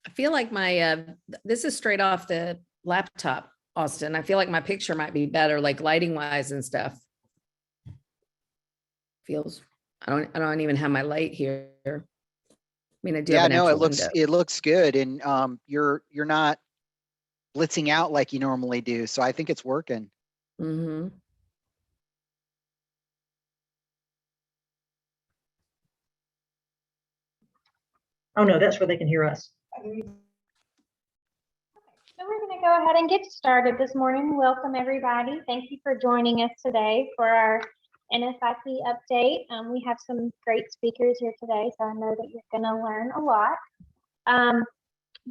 I feel like this is straight off the laptop, Austin. I feel like my picture might be better, like lighting wise and stuff. I don't even have my light here. I mean, I do have an actual window. It looks good. And you're not blitzing out like you normally do. So I think it's working. Mm-hmm. Oh no, that's where they can hear us. So we're going to go ahead and get started this morning. Welcome everybody. Thank you for joining us today for our NFIP update. We have some great speakers here today, so I know that you're going to learn a lot.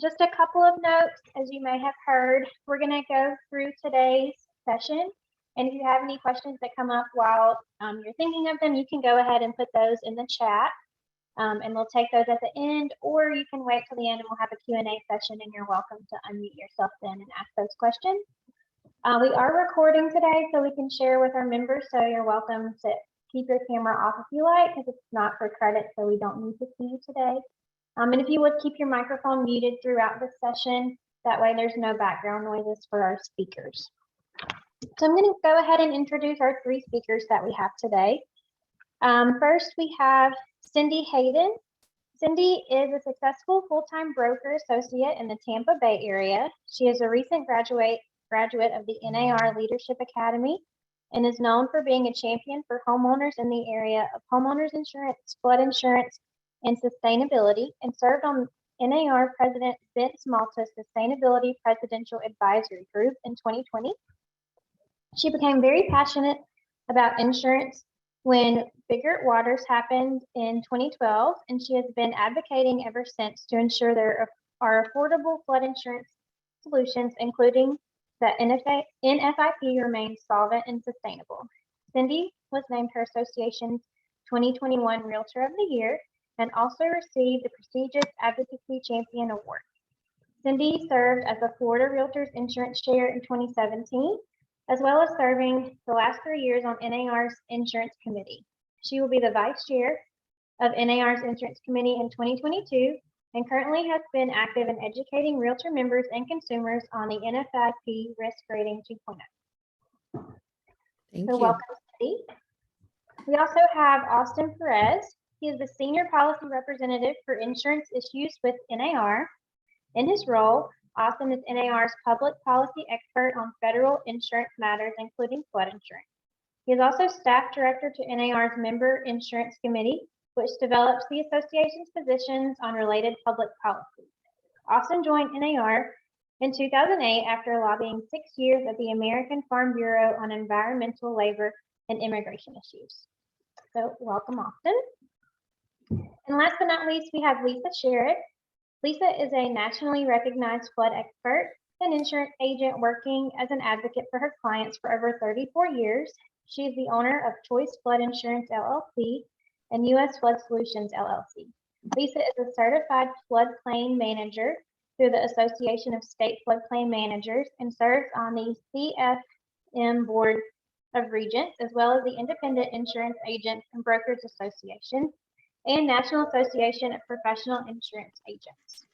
Just a couple of notes, as you may have heard, we're going to go through today's session. And if you have any questions that come up while you're thinking of them, you can go ahead and put those in the chat. And we'll take those at the end, or you can wait till the end and we'll have a Q&A session, and you're welcome to unmute yourself then and ask those questions. We are recording today so we can share with our members, so you're welcome to keep your camera off if you like, because it's not for credit, so we don't need to see you today. And if you would keep your microphone muted throughout this session, that way there's no background noises for our speakers. So I'm going to go ahead and introduce our three speakers that we have today. First, we have Cyndee Haydon. Cyndee is a successful full-time broker associate in the Tampa Bay area. She is a recent graduate of the NAR Leadership Academy and is known for being a champion for homeowners in the area of homeowners insurance, flood insurance, and sustainability, and served on NAR President Vince Malta's Sustainability Presidential Advisory Group in 2020. She became very passionate about insurance when Bigger Waters happened in 2012, and she has been advocating ever since to ensure there are affordable flood insurance solutions, including that NFIP remains solvent and sustainable. Cyndee was named her association's 2021 Realtor of the Year and also received the prestigious Advocacy Champion Award. Cyndee served as a Florida Realtors Insurance Chair in 2017, as well as serving the last 3 years on NAR's Insurance Committee. She will be the Vice Chair of NAR's Insurance Committee in 2022 and currently has been active in educating Realtor members and consumers on the NFIP Risk Rating 2.0. Thank you. Welcome, Cyndee. We also have Austin Perez. He is the Senior Policy Representative for Insurance Issues with NAR. In his role, Austin is NAR's public policy expert on federal insurance matters, including flood insurance. He is also staff director to NAR's Member Insurance Committee, which develops the association's positions on related public policy. Austin joined NAR in 2008 after lobbying 6 years at the American Farm Bureau on environmental, labor, and immigration issues. So welcome, Austin. And last but not least, we have Lisa Sharrard. Lisa is a nationally recognized flood expert and insurance agent working as an advocate for her clients for over 34 years. She is the owner of Choice Flood Insurance LLC and U.S. Flood Solutions LLC. Lisa is a certified floodplain manager through the Association of State Floodplain Managers and serves on the CFM Board of Regents, as well as the Independent Insurance Agents and Brokers Association and National Association of Professional Insurance Agents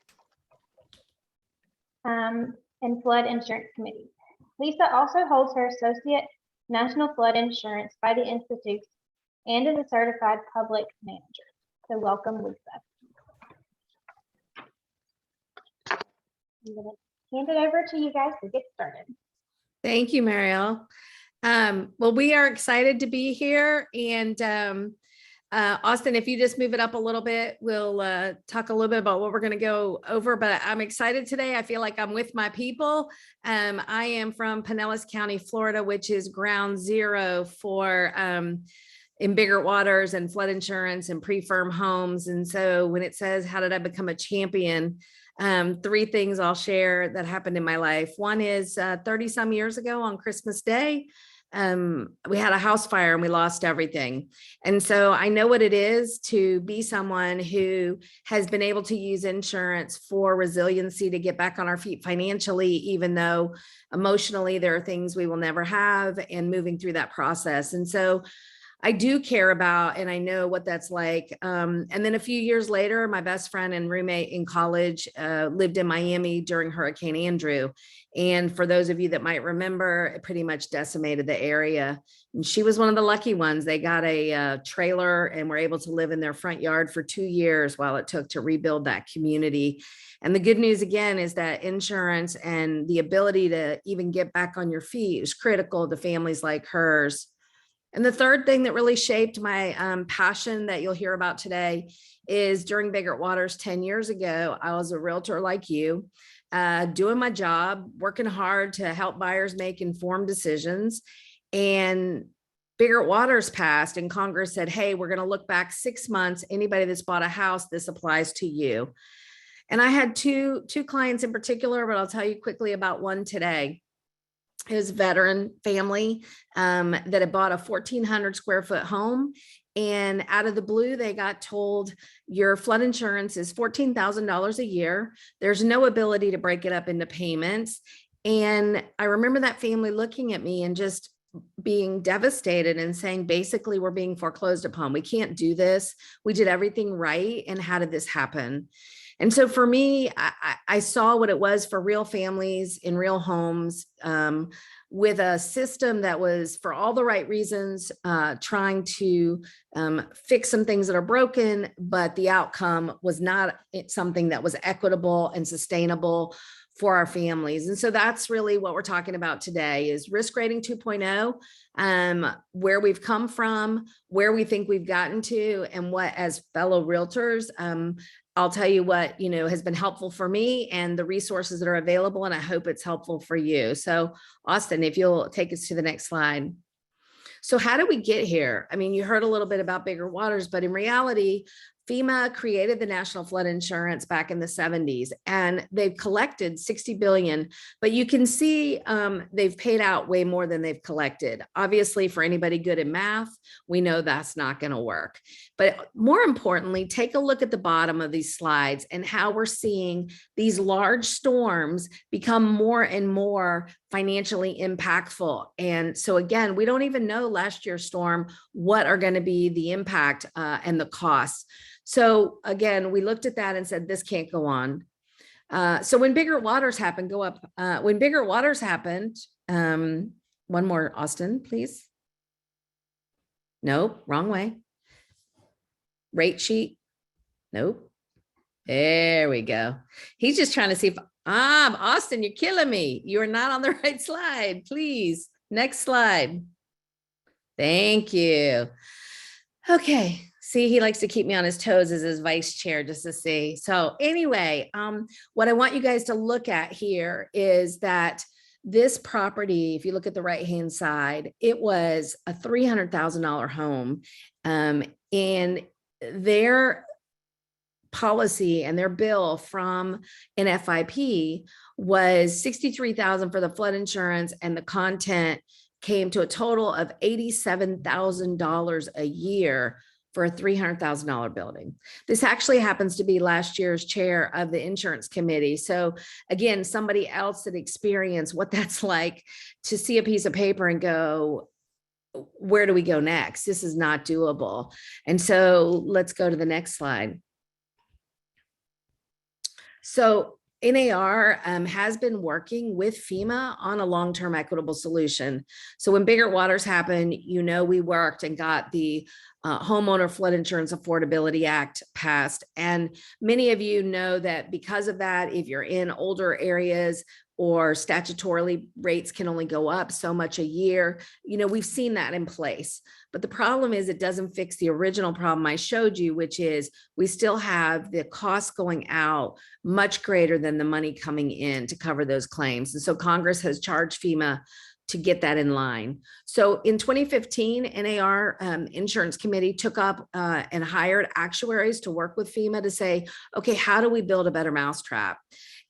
and Flood Insurance Committees. Lisa also holds her Associate National Flood Insurance by the Institute and is a certified public manager. So welcome, Lisa. I'm going to hand it over to you guys to get started. Thank you, Marielle. Well, we are excited to be here, and Austin, if you just move it up a little bit, we'll talk a little bit about what we're going to go over, but I'm excited today. I feel like I'm with my people. I am from Pinellas County, Florida, which is ground zero for in Bigger Waters and flood insurance and pre-firm homes. And so when it says, how did I become a champion? 3 things I'll share that happened in my life. One is 30 some years ago on Christmas Day, we had a house fire and we lost everything. And so I know what it is to be someone who has been able to use insurance for resiliency to get back on our feet financially, even though emotionally there are things we will never have, and moving through that process. And so I do care about, and I know what that's like. And then a few years later, my best friend and roommate in college lived in Miami during Hurricane Andrew. And for those of you that might remember, it pretty much decimated the area. And she was one of the lucky ones. They got a trailer and were able to live in their front yard for 2 years while it took to rebuild that community. And the good news again is that insurance and the ability to even get back on your feet is critical to families like hers. And the third thing that really shaped my passion that you'll hear about today is during Biggert Waters 10 years ago, I was a realtor like you, doing my job, working hard to help buyers make informed decisions. And Biggert Waters passed and Congress said, hey, we're going to look back 6 months. Anybody that's bought a house, this applies to you. And I had two clients in particular, but I'll tell you quickly about one today. It was a veteran family that had bought a 1,400 square foot home. And out of the blue, they got told your flood insurance is $14,000 a year. There's no ability to break it up into payments. And I remember that family looking at me and just being devastated and saying, basically, we're being foreclosed upon. We can't do this. We did everything right. And how did this happen? And so for me, I saw what it was for real families in real homes with a system that was, for all the right reasons, trying to fix some things that are broken, but the outcome was not something that was equitable and sustainable for our families. And so that's really what we're talking about today is risk rating 2.0, where we've come from, where we think we've gotten to, and what as fellow realtors, I'll tell you what, has been helpful for me and the resources that are available. And I hope it's helpful for you. So Austin, if you'll take us to the next slide. So how did we get here? I mean, you heard a little bit about Biggert Waters, but in reality, FEMA created the National Flood Insurance back in the 70s, and they've collected $60 billion, but you can see they've paid out way more than they've collected. Obviously, for anybody good at math, we know that's not going to work. But more importantly, take a look at the bottom of these slides and how we're seeing these large storms become more and more financially impactful. And so again, we don't even know last year's storm, what are going to be the impact and the costs. So again, we looked at that and said, this can't go on. So when Biggert Waters happened, go up. When Biggert Waters happened, one more, Austin, please. Nope, wrong way. Rate sheet. Nope. There we go. He's just trying to see if, Austin, you're killing me. You are not on the right slide. Please. Next slide. Thank you. Okay. See, he likes to keep me on his toes as his vice chair just to see. So anyway, what I want you guys to look at here is that this property, if you look at the right-hand side, it was a $300,000 home. And their policy and their bill from NFIP was $63,000 for the flood insurance, and the content came to a total of $87,000 a year for a $300,000 building. This actually happens to be last year's chair of the insurance committee. So again, somebody else that experienced what that's like to see a piece of paper and go, where do we go next? This is not doable. And so let's go to the next slide. So NAR has been working with FEMA on a long-term equitable solution. So when Biggert Waters happened, we worked and got the Homeowner Flood Insurance Affordability Act passed. And many of you know that because of that, if you're in older areas or statutorily rates can only go up so much a year, we've seen that in place. But the problem is it doesn't fix the original problem I showed you, which is we still have the costs going out much greater than the money coming in to cover those claims. And so Congress has charged FEMA to get that in line. So in 2015, NAR Insurance Committee took up and hired actuaries to work with FEMA to say, okay, how do we build a better mousetrap?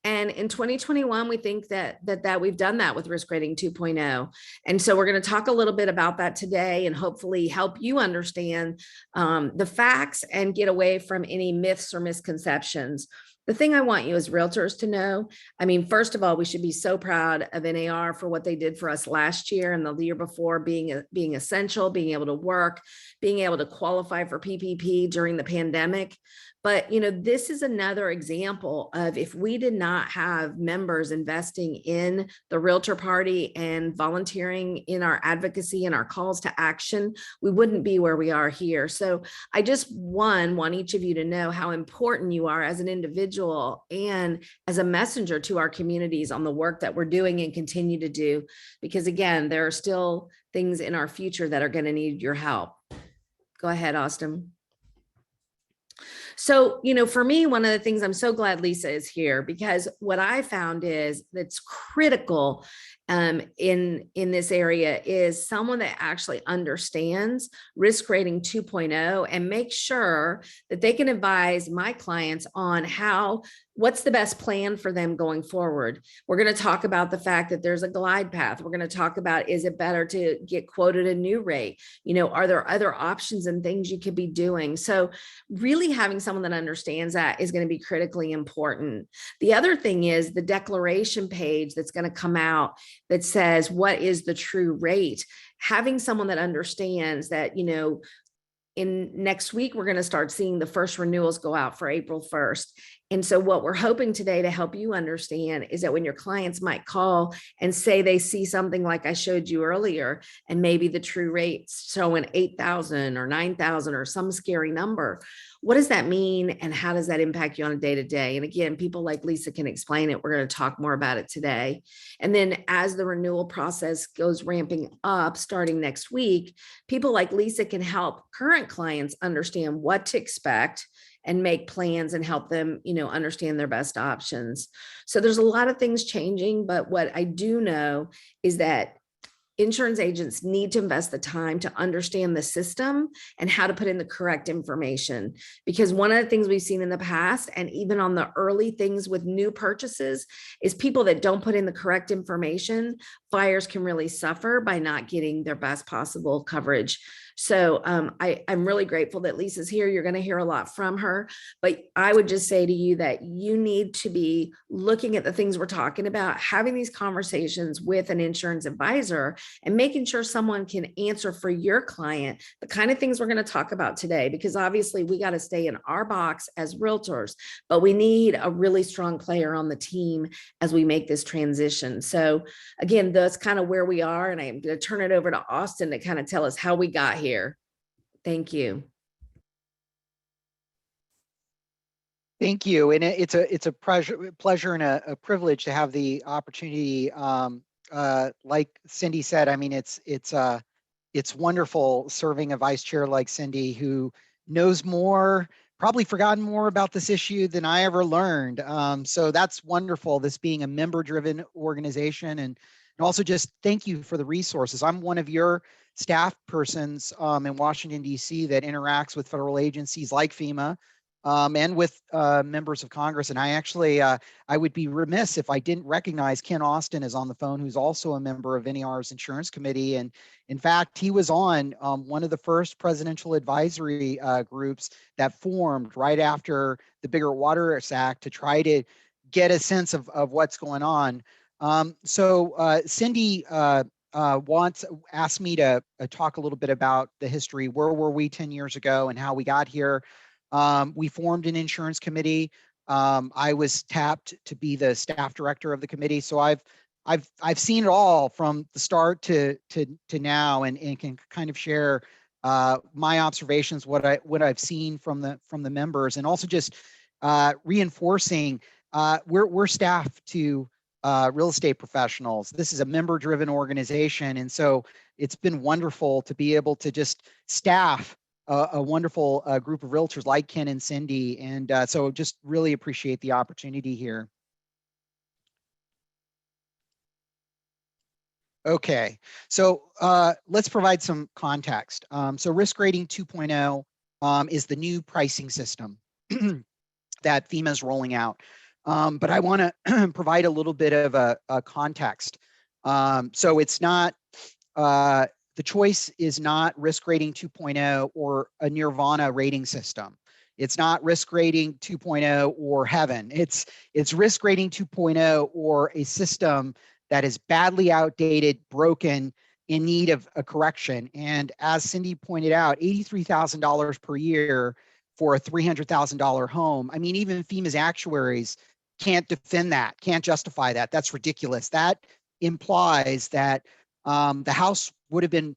And in 2021, we think that we've done that with risk rating 2.0. And so we're going to talk a little bit about that today and hopefully help you understand the facts and get away from any myths or misconceptions. The thing I want you as realtors to know, I mean, first of all, we should be so proud of NAR for what they did for us last year and the year before, being essential, being able to work, being able to qualify for PPP during the pandemic. But, this is another example of if we did not have members investing in the realtor party and volunteering in our advocacy and our calls to action, we wouldn't be where we are here. So I just want each of you to know how important you are as an individual and as a messenger to our communities on the work that we're doing and continue to do. Because again, there are still things in our future that are going to need your help. Go ahead, Austin. So, for me, one of the things I'm so glad Lisa is here, because what I found is that's critical in this area is someone that actually understands risk rating 2.0 and make sure that they can advise my clients on what's the best plan for them going forward. We're going to talk about the fact that there's a glide path. We're going to talk about, is it better to get quoted a new rate? Are there other options and things you could be doing? So really having someone that understands that is going to be critically important. The other thing is the declaration page that's going to come out that says, what is the true rate? Having someone that understands that, in next week, we're going to start seeing the first renewals go out for April 1st. And so what we're hoping today to help you understand is that when your clients might call and say they see something like I showed you earlier, and maybe the true rate's showing 8,000 or 9,000 or some scary number, what does that mean? And how does that impact you on a day-to-day? And again, people like Lisa can explain it. We're going to talk more about it today. And then as the renewal process goes ramping up starting next week, people like Lisa can help current clients understand what to expect and make plans and help them, understand their best options. So there's a lot of things changing, but what I do know is that insurance agents need to invest the time to understand the system and how to put in the correct information. Because one of the things we've seen in the past, and even on the early things with new purchases, is people that don't put in the correct information, buyers can really suffer by not getting their best possible coverage. So I'm really grateful that Lisa's here. You're going to hear a lot from her, but I would just say to you that you need to be looking at the things we're talking about, having these conversations with an insurance advisor and making sure someone can answer for your client the kind of things we're going to talk about today, because obviously we got to stay in our box as realtors, but we need a really strong player on the team as we make this transition. So again, that's kind of where we are. And I'm going to turn it over to Austin to kind of tell us how we got here. Thank you. Thank you. And it's a pleasure and a privilege to have the opportunity. Like Cyndee said, I mean, it's wonderful serving a vice chair like Cyndee, who knows more, probably forgotten more about this issue than I ever learned. So that's wonderful, this being a member-driven organization. And also just thank you for the resources. I'm one of your staff persons in Washington, D.C. that interacts with federal agencies like FEMA and with members of Congress. And I actually, I would be remiss if I didn't recognize Ken Austin is on the phone, who's also a member of NAR's insurance committee. And in fact, he was on one of the first presidential advisory groups that formed right after the Bigger Water Act to try to get a sense of what's going on. So Cyndee asked me to talk a little bit about the history. Where were we 10 years ago and how we got here? We formed an insurance committee. I was tapped to be the staff director of the committee. So I've seen it all from the start to now, and can kind of share my observations, what I've seen from the members, and also just reinforcing we're staff to real estate professionals. This is a member-driven organization, and so it's been wonderful to be able to just staff a wonderful group of realtors like Ken and Cyndee, and so just really appreciate the opportunity here. Okay, so let's provide some context. So risk rating 2.0 is the new pricing system that FEMA is rolling out. But I want to provide a little bit of a context. So it's not, the choice is not risk rating 2.0 or a Nirvana rating system. It's not risk rating 2.0 or heaven. It's risk rating 2.0 or a system that is badly outdated, broken, in need of a correction. And as Cyndee pointed out, $83,000 per year for a $300,000 home. I mean, even FEMA's actuaries can't defend that, can't justify that. That's ridiculous. That implies that the house would have been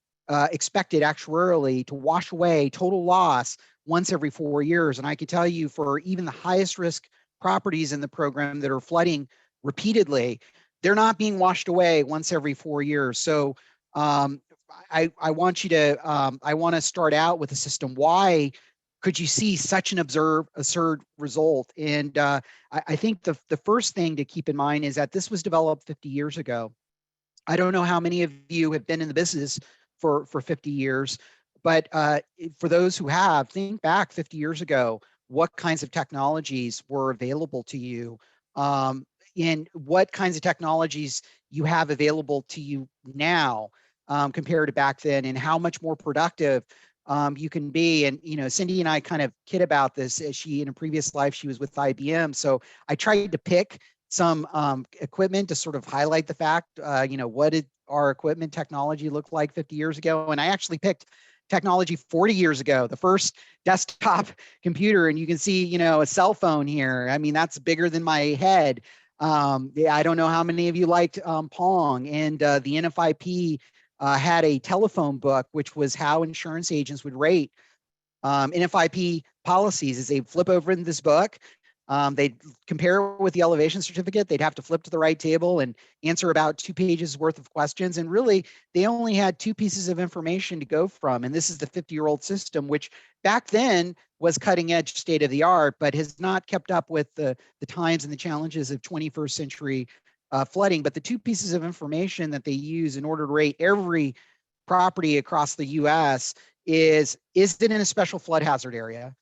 expected actuarially to wash away total loss once every 4 years. And I can tell you, for even the highest risk properties in the program that are flooding repeatedly, they're not being washed away once every 4 years. So I want to start out with a system. Why could you see such an absurd result? And I think the first thing to keep in mind is that this was developed 50 years ago. I don't know how many of you have been in the business for 50 years, but for those who have, think back 50 years ago, what kinds of technologies were available to you, and what kinds of technologies you have available to you now compared to back then, and how much more productive you can be. And, you know, Cyndee and I kind of kid about this, as she, in a previous life, she was with IBM. So I tried to pick some equipment to sort of highlight the fact, you know, what did our equipment technology look like 50 years ago? And I actually picked technology 40 years ago, the first desktop computer. And you can see, you know, a cell phone here. I mean, that's bigger than my head. Yeah, I don't know how many of you liked Pong, and the NFIP had a telephone book, which was how insurance agents would rate NFIP policies. As they flip over in this book, they'd compare it with the elevation certificate. They'd have to flip to the right table and answer about 2 pages worth of questions. And really, they only had 2 pieces of information to go from. And this is the 50-year-old system, which back then was cutting edge, state of the art, but has not kept up with the times and the challenges of 21st century flooding. But the 2 pieces of information that they use in order to rate every property across the US is it in a special flood hazard area,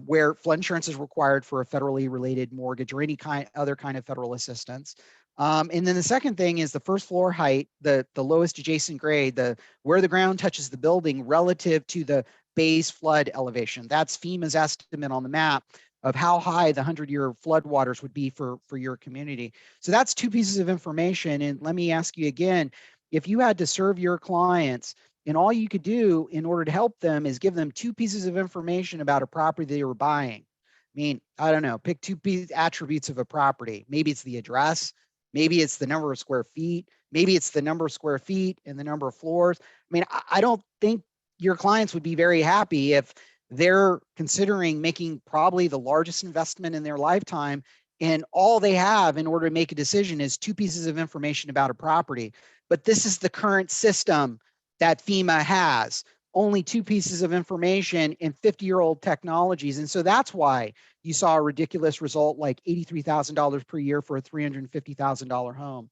where flood insurance is required for a federally related mortgage or any other kind of federal assistance. And then the second thing is the first floor height, the lowest adjacent grade, where the ground touches the building relative to the base flood elevation. That's FEMA's estimate on the map of how high the 100-year floodwaters would be for your community. So that's 2 pieces of information. And let me ask you again, if you had to serve your clients, and all you could do in order to help them is give them 2 pieces of information about a property they were buying. I mean, I don't know, pick 2 attributes of a property. Maybe it's the address, maybe it's the number of square feet, maybe it's the number of square feet and the number of floors. I mean, I don't think your clients would be very happy if they're considering making probably the largest investment in their lifetime, and all they have in order to make a decision is 2 pieces of information about a property. But this is the current system that FEMA has, only 2 pieces of information and 50-year-old technologies. And so that's why you saw a ridiculous result like $83,000 per year for a $350,000 home.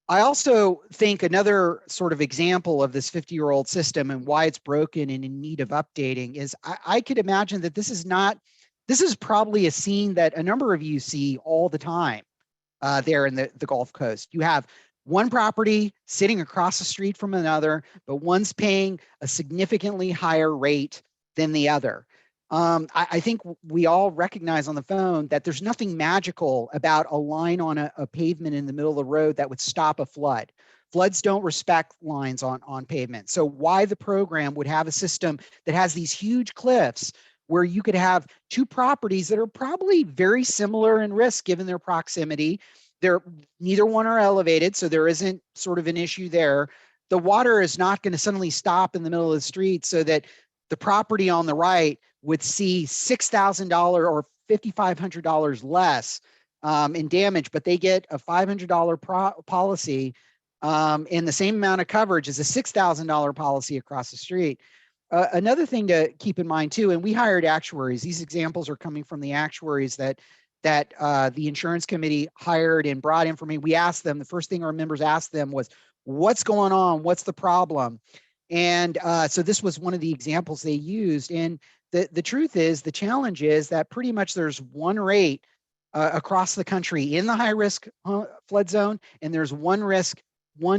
I also think another sort of example of this 50-year-old system and why it's broken and in need of updating is I could imagine that this is probably a scene that a number of you see all the time there in the Gulf Coast. You have one property sitting across the street from another, but one's paying a significantly higher rate than the other. I think we all recognize on the phone that there's nothing magical about a line on a pavement in the middle of the road that would stop a flood. Floods don't respect lines on pavement. So why the program would have a system that has these huge cliffs where you could have 2 properties that are probably very similar in risk given their proximity. Neither one are elevated, so there isn't sort of an issue there. The water is not going to suddenly stop in the middle of the street so that the property on the right would see $6,000 or $5,500 less in damage, but they get a $500 policy and the same amount of coverage as a $6,000 policy across the street. Another thing to keep in mind too, and we hired actuaries. These examples are coming from the actuaries that the insurance committee hired and brought information. We asked them, the first thing our members asked them was, what's going on? What's the problem? And so this was one of the examples they used. And the truth is, the challenge is that pretty much there's one rate across the country in the high risk flood zone, and there's one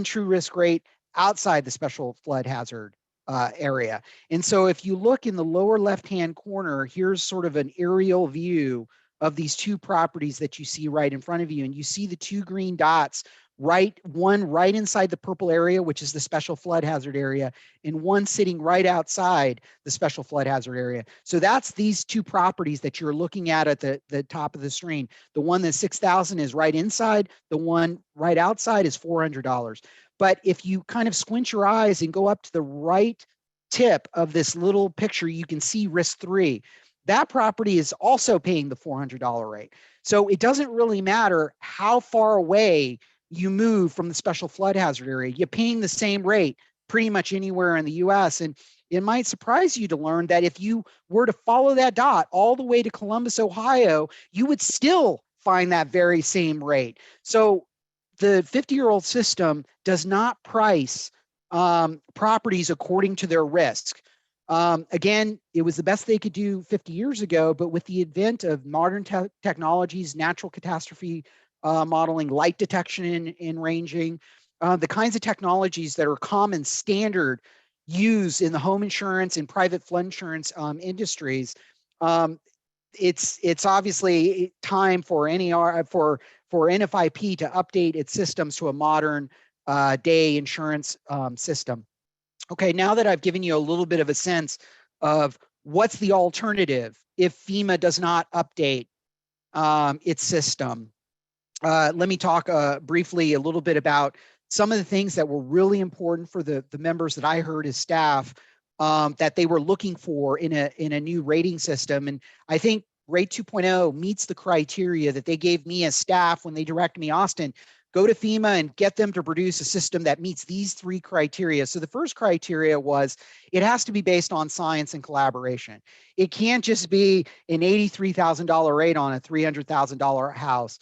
true risk rate outside the special flood hazard area. And so if you look in the lower left-hand corner, here's sort of an aerial view of these two properties that you see right in front of you. And you see the two green dots, one right inside the purple area, which is the special flood hazard area, and one sitting right outside the special flood hazard area. So that's these two properties that you're looking at the top of the screen. The one that's 6,000 is right inside, the one right outside is $400. But if you kind of squint your eyes and go up to the right tip of this little picture, you can see risk 3. That property is also paying the $400 rate. So it doesn't really matter how far away you move from the special flood hazard area. You're paying the same rate pretty much anywhere in the US. And it might surprise you to learn that if you were to follow that dot all the way to Columbus, Ohio, you would still find that very same rate. So the 50-year-old system does not price properties according to their risk. Again, it was the best they could do 50 years ago, but with the advent of modern technologies, natural catastrophe modeling, light detection and ranging, the kinds of technologies that are common standard used in the home insurance and private flood insurance industries, it's obviously time for NFIP to update its systems to a modern day insurance system. Okay, now that I've given you a little bit of a sense of what's the alternative if FEMA does not update its system, let me talk briefly a little bit about some of the things that were really important for the members that I heard as staff that they were looking for in a new rating system. And I think Rate 2.0 meets the criteria that they gave me as staff when they directed me, Austin, go to FEMA and get them to produce a system that meets these 3 criteria. So the first criteria was it has to be based on science and collaboration. It can't just be an $83,000 rate on a $300,000 house.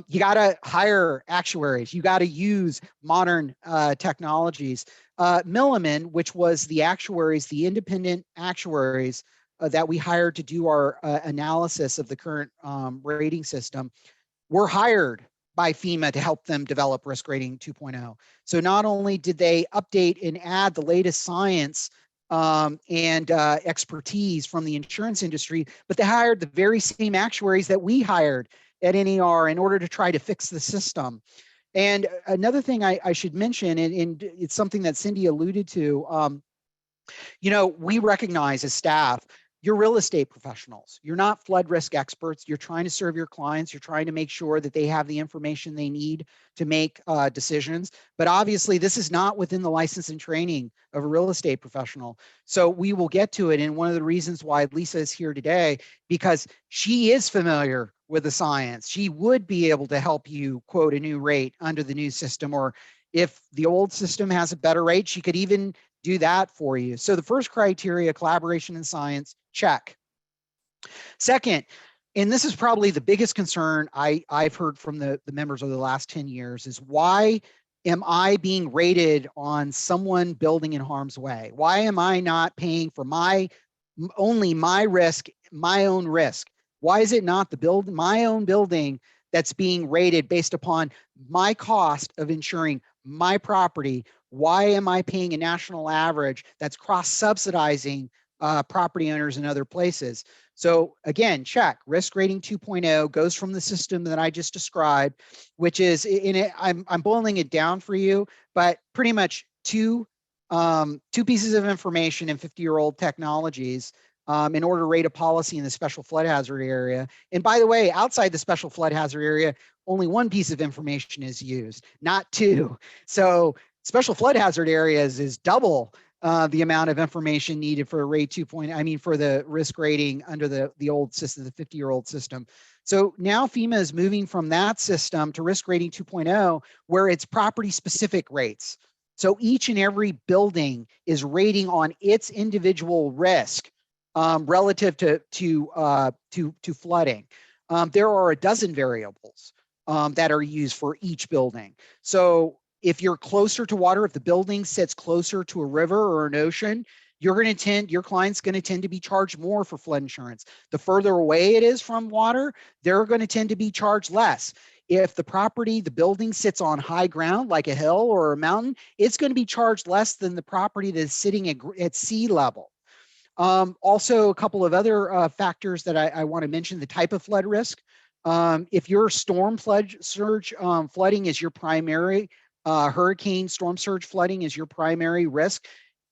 You got to hire actuaries. You got to use modern technologies. Milliman, which was the actuaries, the independent actuaries that we hired to do our analysis of the current rating system, were hired by FEMA to help them develop Risk Rating 2.0. So not only did they update and add the latest science and expertise from the insurance industry, but they hired the very same actuaries that we hired at NAR in order to try to fix the system. And another thing I should mention, and it's something that Cyndee alluded to, you know, we recognize as staff, you're real estate professionals. You're not flood risk experts. You're trying to serve your clients. You're trying to make sure that they have the information they need to make decisions. But obviously, this is not within the license and training of a real estate professional. So we will get to it. And one of the reasons why Lisa is here today, because she is familiar with the science. She would be able to help you quote a new rate under the new system, or if the old system has a better rate, she could even do that for you. So the first criteria, collaboration and science, check. Second, and this is probably the biggest concern I've heard from the members over the last 10 years, is why am I being rated on someone building in harm's way? Why am I not paying for only my risk, my own risk? Why is it not my own building that's being rated based upon my cost of insuring my property? Why am I paying a national average that's cross-subsidizing property owners in other places? So again, check. Risk Rating 2.0 goes from the system that I just described, which is I'm boiling it down for you, but pretty much two pieces of information in 50-year-old technologies in order to rate a policy in the special flood hazard area. And by the way, outside the special flood hazard area, only one piece of information is used, not 2. So special flood hazard areas is double the amount of information needed for a rate 2.0, for the risk rating under the old system, the 50-year-old system. So now FEMA is moving from that system to Risk Rating 2.0, where it's property specific rates. So each and every building is rating on its individual risk relative to flooding. There are a dozen variables that are used for each building. So if you're closer to water, if the building sits closer to a river or an ocean, your client's going to tend to be charged more for flood insurance. The further away it is from water, they're going to tend to be charged less. If the property, the building sits on high ground like a hill or a mountain, it's going to be charged less than the property that is sitting at sea level. Also, a couple of other factors that I want to mention: the type of flood risk. If your storm surge flooding is your primary, hurricane storm surge flooding is your primary risk,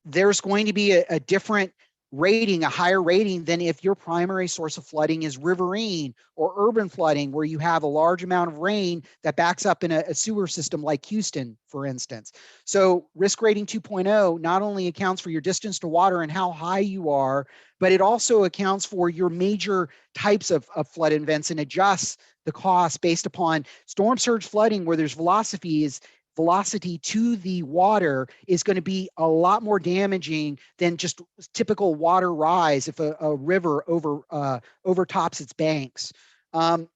there's going to be a different rating, a higher rating than if your primary source of flooding is riverine or urban flooding, where you have a large amount of rain that backs up in a sewer system like Houston, for instance. So risk rating 2.0 not only accounts for your distance to water and how high you are, but it also accounts for your major types of flood events and adjusts the cost based upon storm surge flooding, where there's velocity to the water is going to be a lot more damaging than just typical water rise if a river overtops its banks. A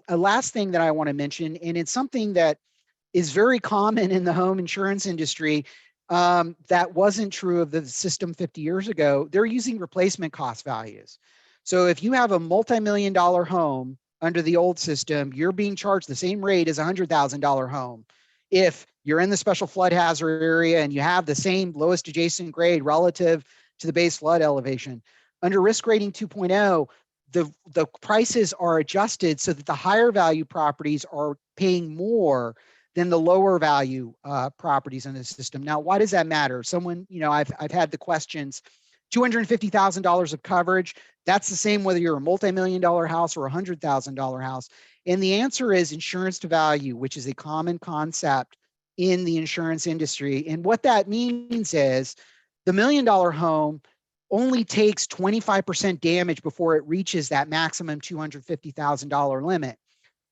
last thing that I want to mention, and it's something that is very common in the home insurance industry, that wasn't true of the system 50 years ago. They're using replacement cost values. So if you have a multi-million-dollar home under the old system, you're being charged the same rate as a $100,000 home. If you're in the special flood hazard area and you have the same lowest adjacent grade relative to the base flood elevation. Under risk rating 2.0, the prices are adjusted so that the higher value properties are paying more than the lower value properties in the system. Now, why does that matter? Someone, I've had the questions, $250,000 of coverage, that's the same whether you're a multi-million-dollar house or a $100,000 house. And the answer is insurance to value, which is a common concept in the insurance industry. And what that means is the $1 million home only takes 25% damage before it reaches that maximum $250,000 limit.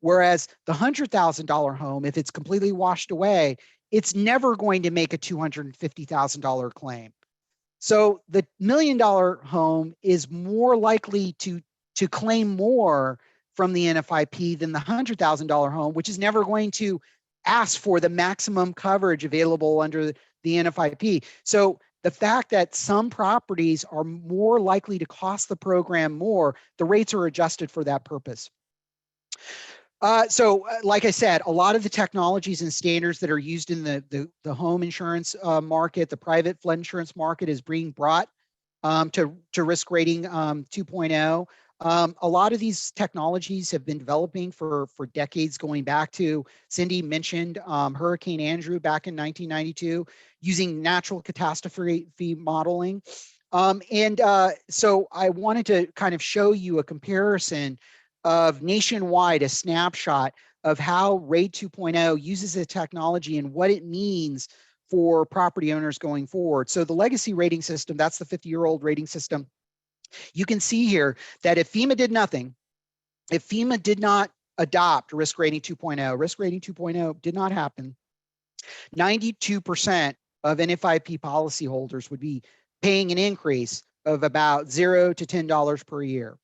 Whereas the $100,000 home, if it's completely washed away, it's never going to make a $250,000 claim. So the $1 million home is more likely to claim more from the NFIP than the $100,000 home, which is never going to ask for the maximum coverage available under the NFIP. So the fact that some properties are more likely to cost the program more, the rates are adjusted for that purpose. Like I said, a lot of the technologies and standards that are used in the home insurance market, the private flood insurance market, is being brought to risk rating 2.0. A lot of these technologies have been developing for decades, going back to, Cyndee mentioned Hurricane Andrew back in 1992, using natural catastrophe modeling. So I wanted to kind of show you a comparison of nationwide, a snapshot of how RATE 2.0 uses the technology and what it means for property owners going forward. So the legacy rating system, that's the 50-year-old rating system. You can see here that if FEMA did nothing, if FEMA did not adopt risk rating 2.0, risk rating 2.0 did not happen, 92% of NFIP policyholders would be paying an increase of about $0 to $10 per year.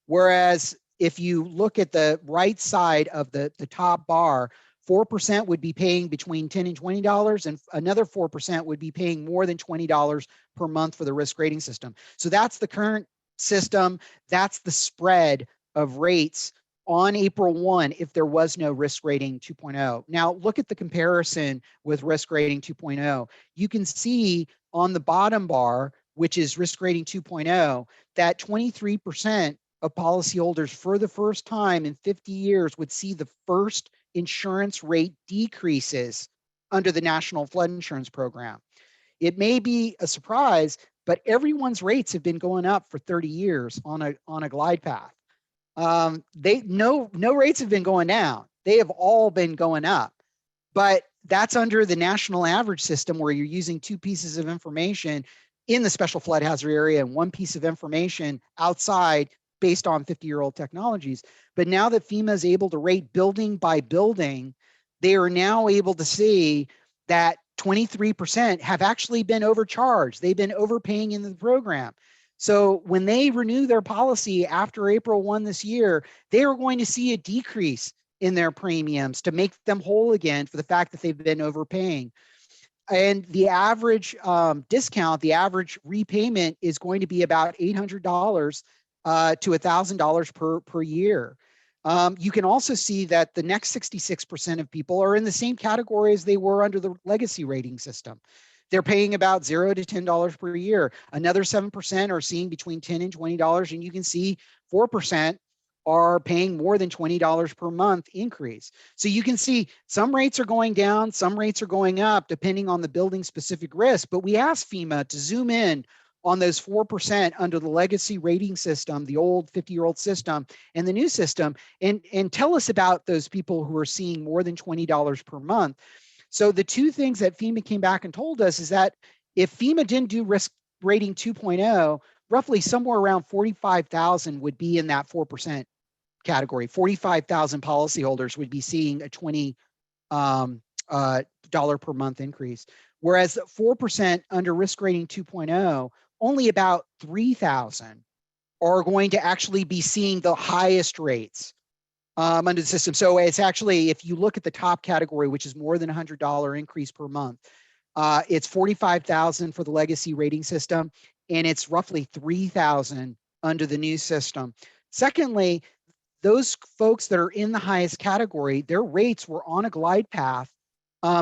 Whereas if you look at the right side of the top bar, 4% would be paying between $10 and $20, and another 4% would be paying more than $20 per month for the risk rating system. So that's the current system. That's the spread of rates on April 1 if there was no risk rating 2.0. Now look at the comparison with risk rating 2.0. You can see on the bottom bar, which is risk rating 2.0, that 23% of policyholders for the first time in 50 years would see the first insurance rate decreases under the National Flood Insurance Program. It may be a surprise, but everyone's rates have been going up for 30 years on a glide path. No rates have been going down. They have all been going up, but that's under the national average system, where you're using two pieces of information in the special flood hazard area and one piece of information outside based on 50-year-old technologies. But now that FEMA is able to rate building by building, they are now able to see that 23% have actually been overcharged. They've been overpaying in the program. So when they renew their policy after April 1 this year, they are going to see a decrease in their premiums to make them whole again for the fact that they've been overpaying. And the average discount, the average repayment is going to be about $800 to $1,000 per year. You can also see that the next 66% of people are in the same category as they were under the legacy rating system. They're paying about $0 to $10 per year. Another 7% are seeing between $10 and $20, and you can see 4% are paying more than $20 per month increase. So you can see some rates are going down, some rates are going up, depending on the building specific risk. But we asked FEMA to zoom in on those 4% under the legacy rating system, the old 50-year-old system, and the new system, and tell us about those people who are seeing more than $20 per month. So the two things that FEMA came back and told us is that if FEMA didn't do risk rating 2.0, roughly somewhere around 45,000 would be in that 4% category. 45,000 policyholders would be seeing a $20 per month increase. Whereas 4% under risk rating 2.0, only about 3,000 are going to actually be seeing the highest rates under the system. So it's actually, if you look at the top category, which is more than $100 increase per month, it's 45,000 for the legacy rating system, and it's roughly 3,000 under the new system. Secondly, those folks that are in the highest category, their rates were on a glide path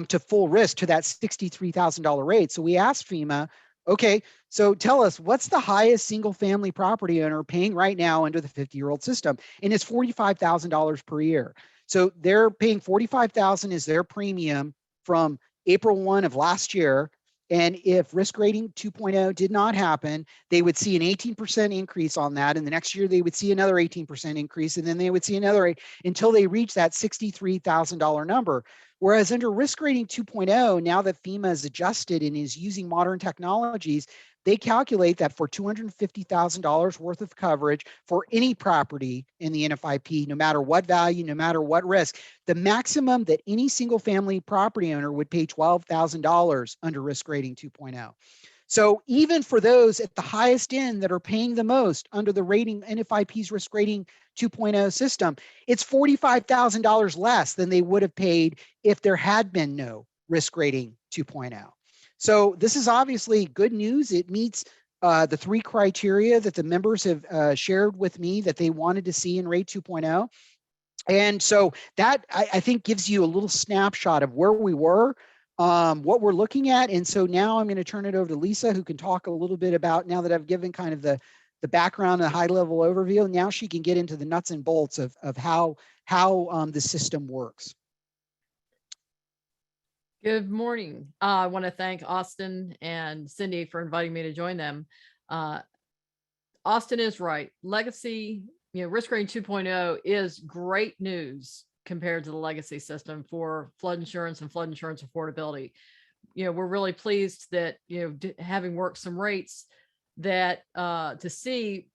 to full risk, to that $63,000 rate. So we asked FEMA, okay, so tell us, what's the highest single family property owner paying right now under the 50-year-old system? And it's $45,000 per year. So they're paying $45,000 as their premium from April 1 of last year. And if risk rating 2.0 did not happen, they would see an 18% increase on that. And the next year they would see another 18% increase. And then they would see another 8 until they reach that $63,000 number. Whereas under risk rating 2.0, now that FEMA has adjusted and is using modern technologies, they calculate that for $250,000 worth of coverage for any property in the NFIP, no matter what value, no matter what risk, the maximum that any single family property owner would pay $12,000 under risk rating 2.0. So even for those at the highest end that are paying the most under the rating NFIP's risk rating 2.0 system, it's $45,000 less than they would have paid if there had been no risk rating 2.0. So this is obviously good news. It meets the 3 criteria that the members have shared with me that they wanted to see in rate 2.0. And so that I think gives you a little snapshot of where we were, what we're looking at. And so now I'm going to turn it over to Lisa, who can talk a little bit about, now that I've given kind of the background and high level overview, now she can get into the nuts and bolts of how the system works. Good morning. I want to thank Austin and Cyndee for inviting me to join them. Austin is right. Legacy, risk rating 2.0 is great news compared to the legacy system for flood insurance and flood insurance affordability. We're really pleased that, having worked some rates, that to see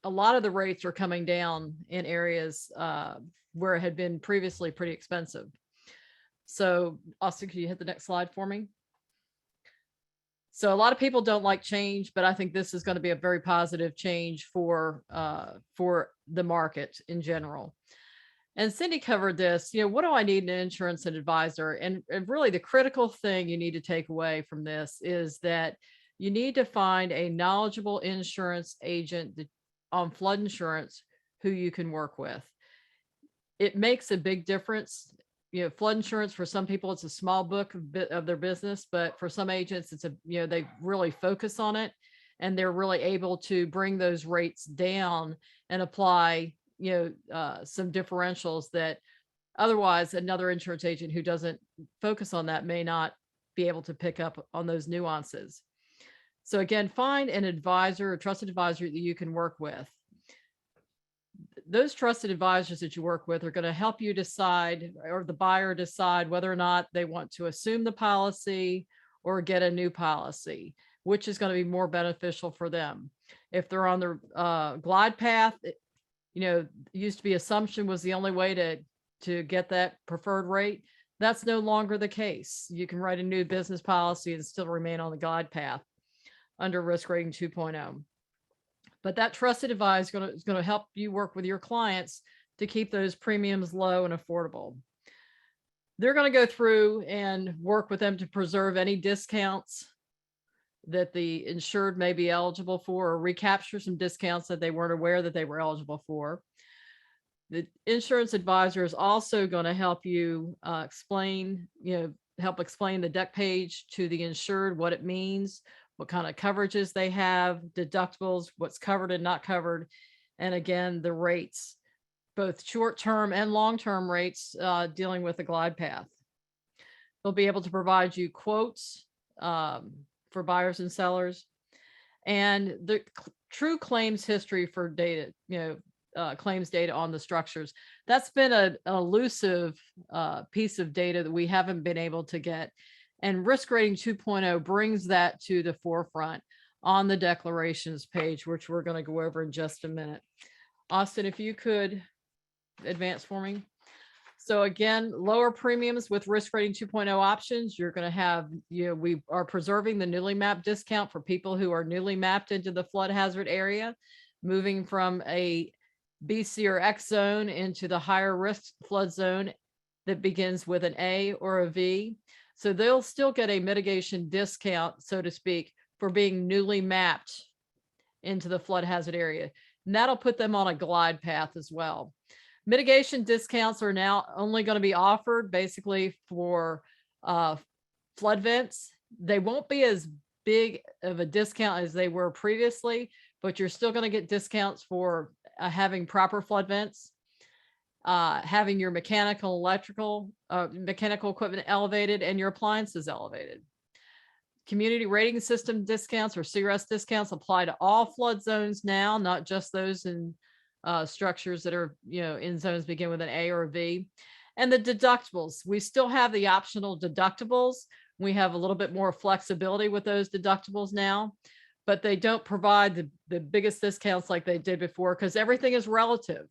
a lot of the rates are coming down in areas where it had been previously pretty expensive. So Austin, can you hit the next slide for me? So a lot of people don't like change, but I think this is going to be a very positive change for the market in general. And Cyndee covered this. What do I need in an insurance advisor? And really the critical thing you need to take away from this is that you need to find a knowledgeable insurance agent on flood insurance who you can work with. It makes a big difference. Flood insurance, for some people, it's a small book of their business, but for some agents, it's they really focus on it, and they're really able to bring those rates down and apply, some differentials that otherwise another insurance agent who doesn't focus on that may not be able to pick up on those nuances. So again, find an advisor, a trusted advisor that you can work with. Those trusted advisors that you work with are going to help you decide, or the buyer decide, whether or not they want to assume the policy or get a new policy, which is going to be more beneficial for them. If they're on the glide path, used to be assumption was the only way to get that preferred rate. That's no longer the case. You can write a new business policy and still remain on the glide path under risk rating 2.0. But that trusted advisor is going to help you work with your clients to keep those premiums low and affordable. They're going to go through and work with them to preserve any discounts that the insured may be eligible for, or recapture some discounts that they weren't aware that they were eligible for. The insurance advisor is also going to help you explain, help explain the deck page to the insured, what it means, what kind of coverages they have, deductibles, what's covered and not covered. And again, the rates, both short-term and long-term rates dealing with the glide path. They'll be able to provide you quotes for buyers and sellers, and the true claims history for data, claims data on the structures. That's been an elusive piece of data that we haven't been able to get. And Risk Rating 2.0 brings that to the forefront on the declarations page, which we're going to go over in just a minute. Austin, if you could advance for me. So again, lower premiums with Risk Rating 2.0 options. You're going to have, we are preserving the newly mapped discount for people who are newly mapped into the flood hazard area, moving from a BC or X zone into the higher risk flood zone that begins with an A or a V. So they'll still get a mitigation discount, so to speak, for being newly mapped into the flood hazard area. And that'll put them on a glide path as well. Mitigation discounts are now only going to be offered basically for flood vents. They won't be as big of a discount as they were previously, but you're still going to get discounts for having proper flood vents, having your mechanical equipment elevated, and your appliances elevated. Community rating system discounts or CRS discounts apply to all flood zones now, not just those in structures that are, in zones begin with an A or a V. And the deductibles, we still have the optional deductibles. We have a little bit more flexibility with those deductibles now, but they don't provide the biggest discounts like they did before, because everything is relative.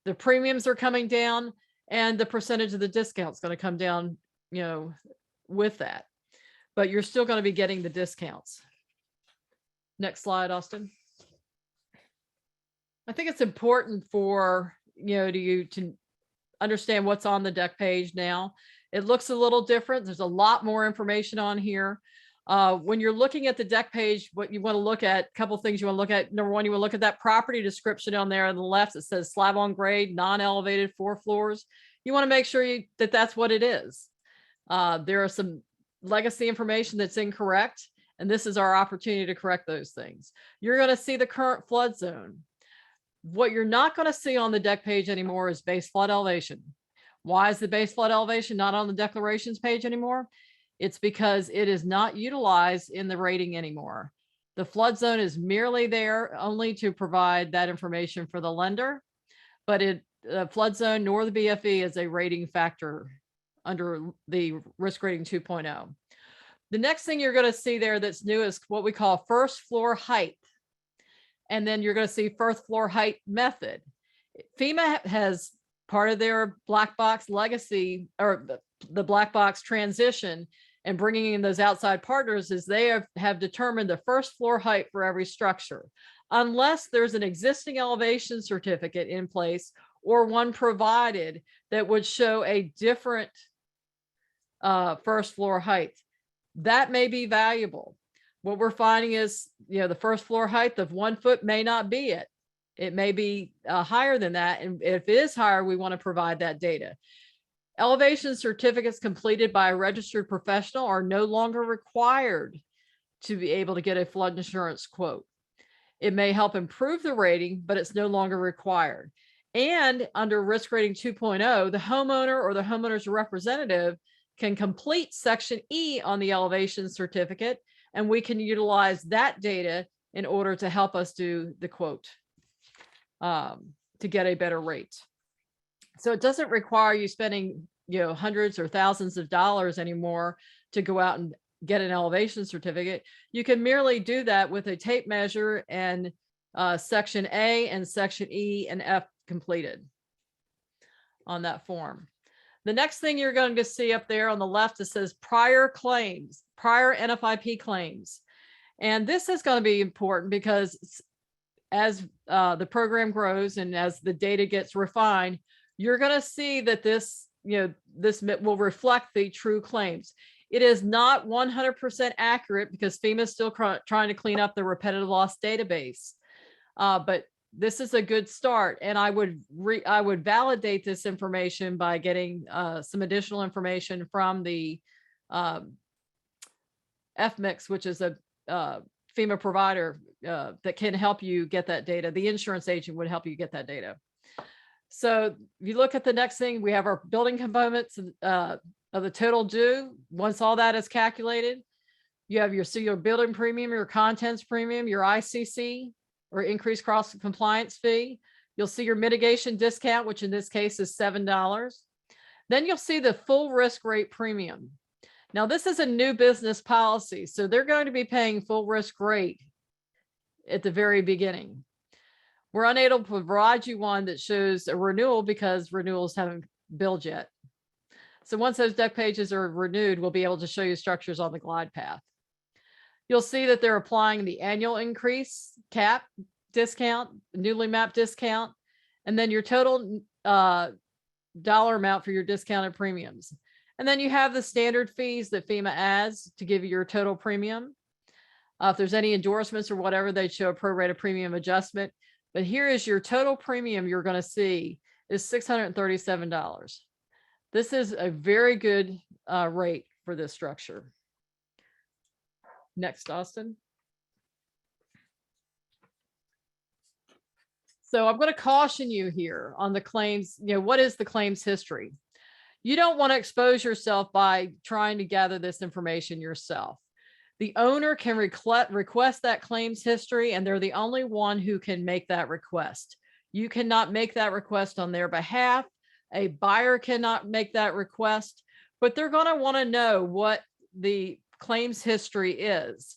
The premiums are coming down and the percentage of the discount is going to come down, with that, but you're still going to be getting the discounts. Next slide, Austin. I think it's important for you to understand what's on the deck page now. It looks a little different. There's a lot more information on here. When you're looking at the deck page, what you want to look at, a couple of things you want to look at. Number one, you want to look at that property description on there on the left. It says slab on grade, non-elevated 4 floors. You want to make sure that that's what it is. There are some legacy information that's incorrect, and this is our opportunity to correct those things. You're going to see the current flood zone. What you're not going to see on the deck page anymore is base flood elevation. Why is the base flood elevation not on the declarations page anymore? It's because it is not utilized in the rating anymore. The flood zone is merely there only to provide that information for the lender, but the flood zone nor the BFE is a rating factor under the Risk Rating 2.0. The next thing you're going to see there that's new is what we call first floor height. And then you're going to see first floor height method. FEMA has part of their black box legacy, or the black box transition, and bringing in those outside partners is they have determined the first floor height for every structure, unless there's an existing elevation certificate in place or one provided that would show a different first floor height. That may be valuable. What we're finding is, the first floor height of 1 foot may not be it. It may be higher than that. And if it is higher, we want to provide that data. Elevation certificates completed by a registered professional are no longer required to be able to get a flood insurance quote. It may help improve the rating, but it's no longer required. And under Risk Rating 2.0, the homeowner or the homeowner's representative can complete Section E on the elevation certificate, and we can utilize that data in order to help us do the quote to get a better rate. So it doesn't require you spending, hundreds or thousands of dollars anymore to go out and get an elevation certificate. You can merely do that with a tape measure and Section A and Section E and F completed on that form. The next thing you're going to see up there on the left, it says prior claims, prior NFIP claims. And this is going to be important because as the program grows and as the data gets refined, you're going to see that this will reflect the true claims. It is not 100% accurate because FEMA is still trying to clean up the repetitive loss database. But this is a good start. And I would validate this information by getting some additional information from the FMIX, which is a FEMA provider that can help you get that data. The insurance agent would help you get that data. So if you look at the next thing, we have our building components of the total due. Once all that is calculated, you have your building premium, your contents premium, your ICC or increased cross compliance fee. You'll see your mitigation discount, which in this case is $7. Then you'll see the full risk rate premium. Now this is a new business policy, so they're going to be paying full risk rate at the very beginning. We're unable to provide you one that shows a renewal because renewals haven't billed yet. So once those deck pages are renewed, we'll be able to show you structures on the glide path. You'll see that they're applying the annual increase cap discount, newly mapped discount, and then your total dollar amount for your discounted premiums. And then you have the standard fees that FEMA adds to give you your total premium. If there's any endorsements or whatever, they show a prorated premium adjustment. But here is your total premium you're going to see is $637. This is a very good rate for this structure. Next, Austin. So I'm going to caution you here on the claims. What is the claims history? You don't want to expose yourself by trying to gather this information yourself. The owner can request that claims history, and they're the only one who can make that request. You cannot make that request on their behalf. A buyer cannot make that request, but they're going to want to know what the claims history is.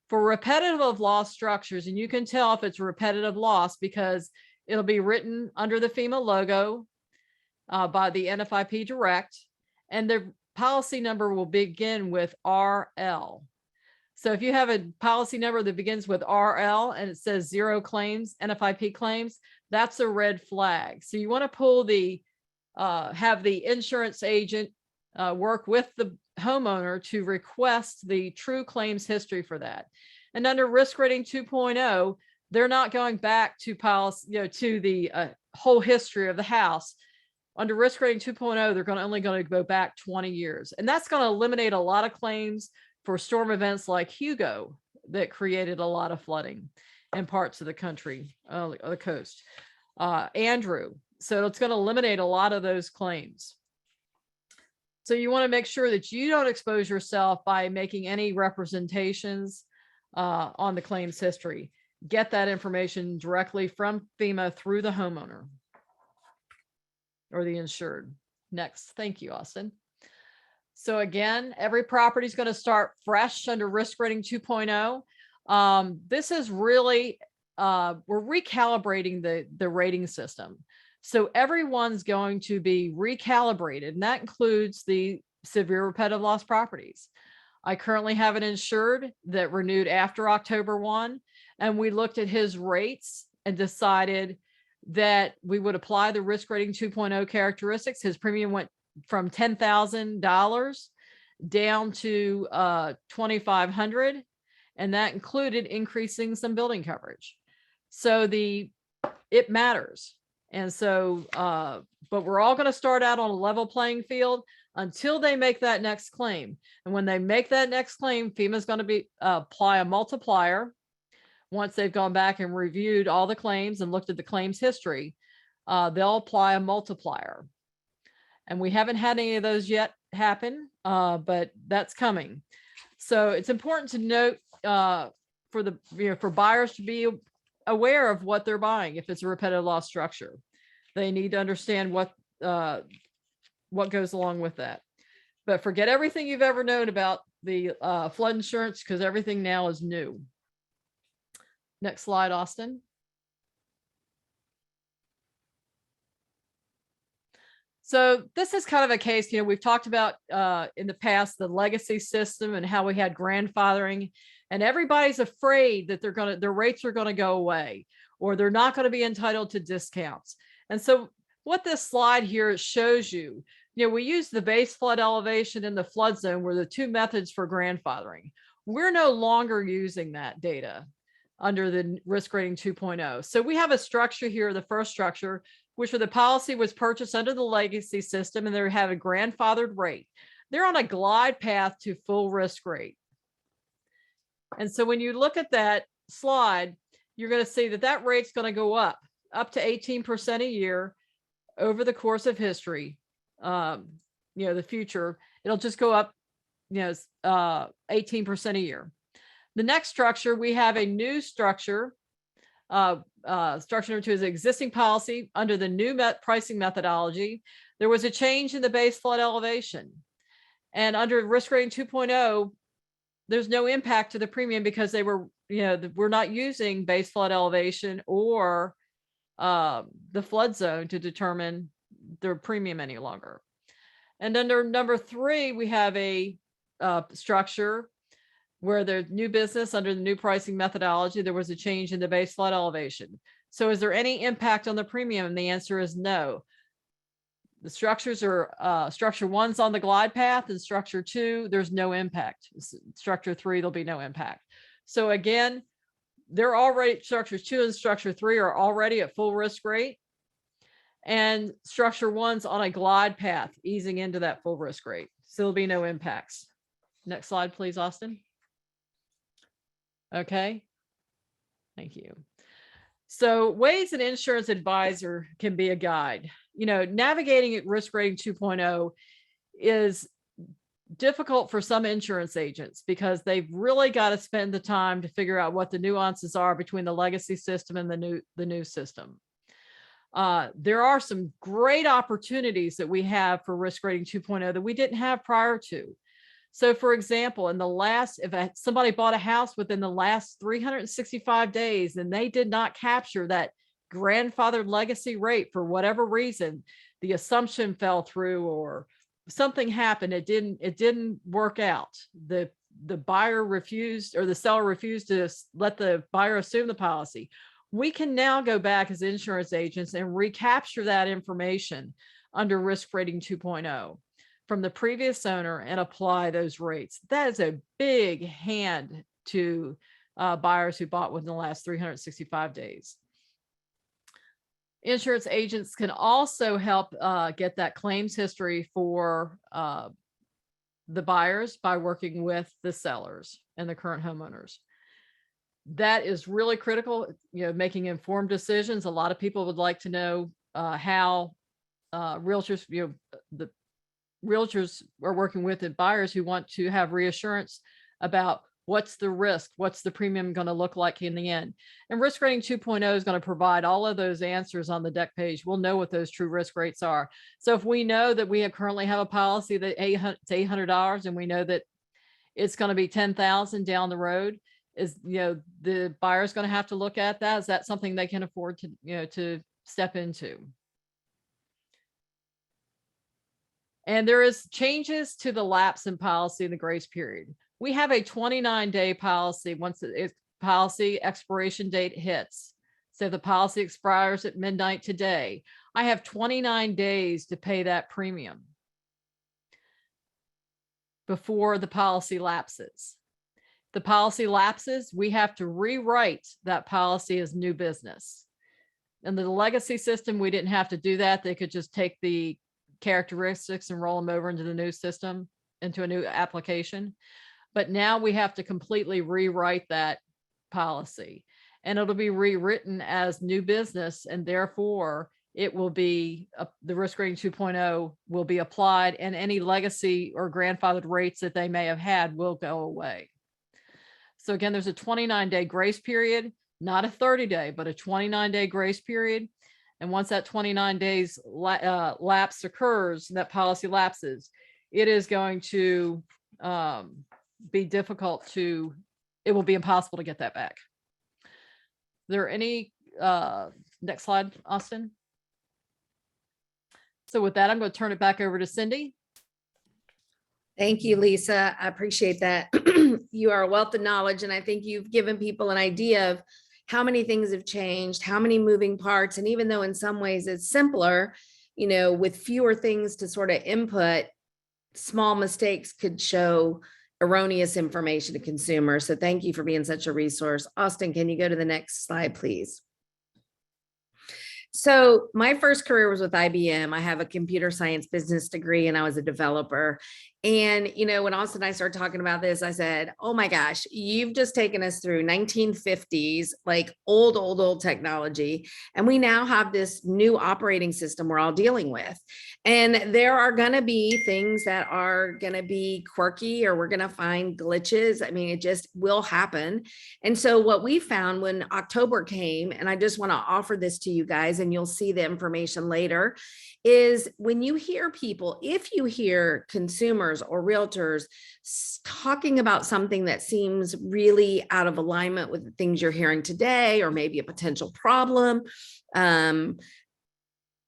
For repetitive loss structures, and you can tell if it's a repetitive loss because it'll be written under the FEMA logo by the NFIP direct, and the policy number will begin with RL. So if you have a policy number that begins with RL and it says 0 claims, NFIP claims, that's a red flag. So you want to pull have the insurance agent work with the homeowner to request the true claims history for that. And under risk rating 2.0, they're not going back to policy, to the whole history of the house. Under risk rating 2.0, they're only going to go back 20 years. And that's going to eliminate a lot of claims for storm events like Hugo that created a lot of flooding in parts of the country, the coast. Andrew. So it's going to eliminate a lot of those claims. So you want to make sure that you don't expose yourself by making any representations on the claims history. Get that information directly from FEMA through the homeowner or the insured. Next. Thank you, Austin. So again, every property is going to start fresh under risk rating 2.0. This is really, we're recalibrating the rating system. So everyone's going to be recalibrated, and that includes the severe repetitive loss properties. I currently have an insured that renewed after October 1, and we looked at his rates and decided that we would apply the risk rating 2.0 characteristics. His premium went from $10,000 down to $2,500, and that included increasing some building coverage. So it matters. And so, but we're all going to start out on a level playing field until they make that next claim. And when they make that next claim, FEMA is going to apply a multiplier. Once they've gone back and reviewed all the claims and looked at the claims history, they'll apply a multiplier. And we haven't had any of those yet happen, but that's coming. So it's important to note for buyers to be aware of what they're buying. If it's a repetitive loss structure, they need to understand what goes along with that. But forget everything you've ever known about the flood insurance, because everything now is new. Next slide, Austin. So this is kind of a case, we've talked about in the past, the legacy system and how we had grandfathering, and everybody's afraid that their rates are going to go away, or they're not going to be entitled to discounts. And so what this slide here shows you, we use the base flood elevation and the flood zone were the two methods for grandfathering. We're no longer using that data. under the risk rating 2.0. So we have a structure here, the first structure, which for the policy was purchased under the legacy system and they have a grandfathered rate. They're on a glide path to full risk rate. And so when you look at that slide, you're going to see that that rate's going to go up to 18% a year over the course of history. The future, it'll just go up, 18% a year. The next structure, we have a new structure. Structure number 2 is existing policy under the new pricing methodology. There was a change in the base flood elevation. And under risk rating 2.0, there's no impact to the premium because they were, we're not using base flood elevation or the flood zone to determine their premium any longer. And under number 3, we have a structure where there's new business under the new pricing methodology. There was a change in the base flood elevation. So is there any impact on the premium? And the answer is no. The structures are structure 1's on the glide path, and structure 2, there's no impact. Structure 3, there'll be no impact. So again, they're already, structures 2 and structure 3 are already at full risk rate. And structure 1's on a glide path, easing into that full risk rate. So there'll be no impacts. Next slide, please, Austin. Okay. Thank you. So ways an insurance advisor can be a guide. Navigating at risk rating 2.0 is difficult for some insurance agents because they've really got to spend the time to figure out what the nuances are between the legacy system and the new system. There are some great opportunities that we have for risk rating 2.0 that we didn't have prior to. So for example, if somebody bought a house within the last 365 days and they did not capture that grandfathered legacy rate for whatever reason, the assumption fell through or something happened, it didn't work out. The buyer refused, or the seller refused to let the buyer assume the policy. We can now go back as insurance agents and recapture that information under risk rating 2.0 from the previous owner and apply those rates. That is a big hand to buyers who bought within the last 365 days. Insurance agents can also help get that claims history for the buyers by working with the sellers and the current homeowners. That is really critical, making informed decisions. A lot of people would like to know how realtors, the realtors are working with the buyers who want to have reassurance about what's the risk, what's the premium going to look like in the end. And risk rating 2.0 is going to provide all of those answers on the deck page. We'll know what those true risk rates are. So if we know that we currently have a policy that it's $800 and we know that it's going to be $10,000 down the road, the buyer's going to have to look at that. Is that something they can afford to step into? And there is changes to the lapse in policy in the grace period. We have a 29-day policy once the policy expiration date hits. So the policy expires at midnight today. I have 29 days to pay that premium before the policy lapses. The policy lapses, we have to rewrite that policy as new business. In the legacy system, we didn't have to do that. They could just take the characteristics and roll them over into the new system, into a new application. But now we have to completely rewrite that policy, and it'll be rewritten as new business, and therefore it will be the risk rating 2.0 will be applied, and any legacy or grandfathered rates that they may have had will go away. So again, there's a 29-day grace period, not a 30-day, but a 29-day grace period. And once that 29 days lapse occurs, that policy lapses, it is going to be difficult it will be impossible to get that back. There any, next slide, Austin. So with that, I'm going to turn it back over to Cyndee. Thank you, Lisa. I appreciate that. You are a wealth of knowledge, and I think you've given people an idea of how many things have changed, how many moving parts. And even though in some ways it's simpler, with fewer things to sort of input, small mistakes could show, erroneous information to consumers. So thank you for being such a resource. Austin, can you go to the next slide, please? So my first career was with IBM. I have a computer science business degree and I was a developer. And, you know, when Austin and I started talking about this, I said, oh my gosh, you've just taken us through 1950s, like old technology. And we now have this new operating system we're all dealing with. And there are going to be things that are going to be quirky, or we're going to find glitches. I mean, it just will happen. And so what we found when October came, and I just want to offer this to you guys, and you'll see the information later, is when you hear people, if you hear consumers or realtors talking about something that seems really out of alignment with the things you're hearing today, or maybe a potential problem,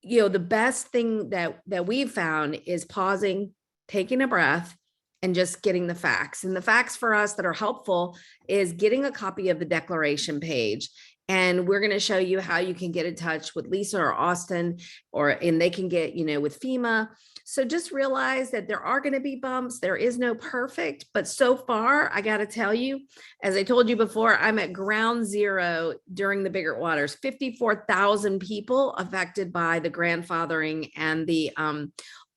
you know, the best thing that we've found is pausing, taking a breath, and just getting the facts. And the facts for us that are helpful is getting a copy of the declaration page. And we're going to show you how you can get in touch with Lisa or Austin, and they can get, you know, with FEMA. So just realize that there are going to be bumps. There is no perfect, but so far, I got to tell you, as I told you before, I'm at ground zero during the Biggert Waters, 54,000 people affected by the grandfathering and the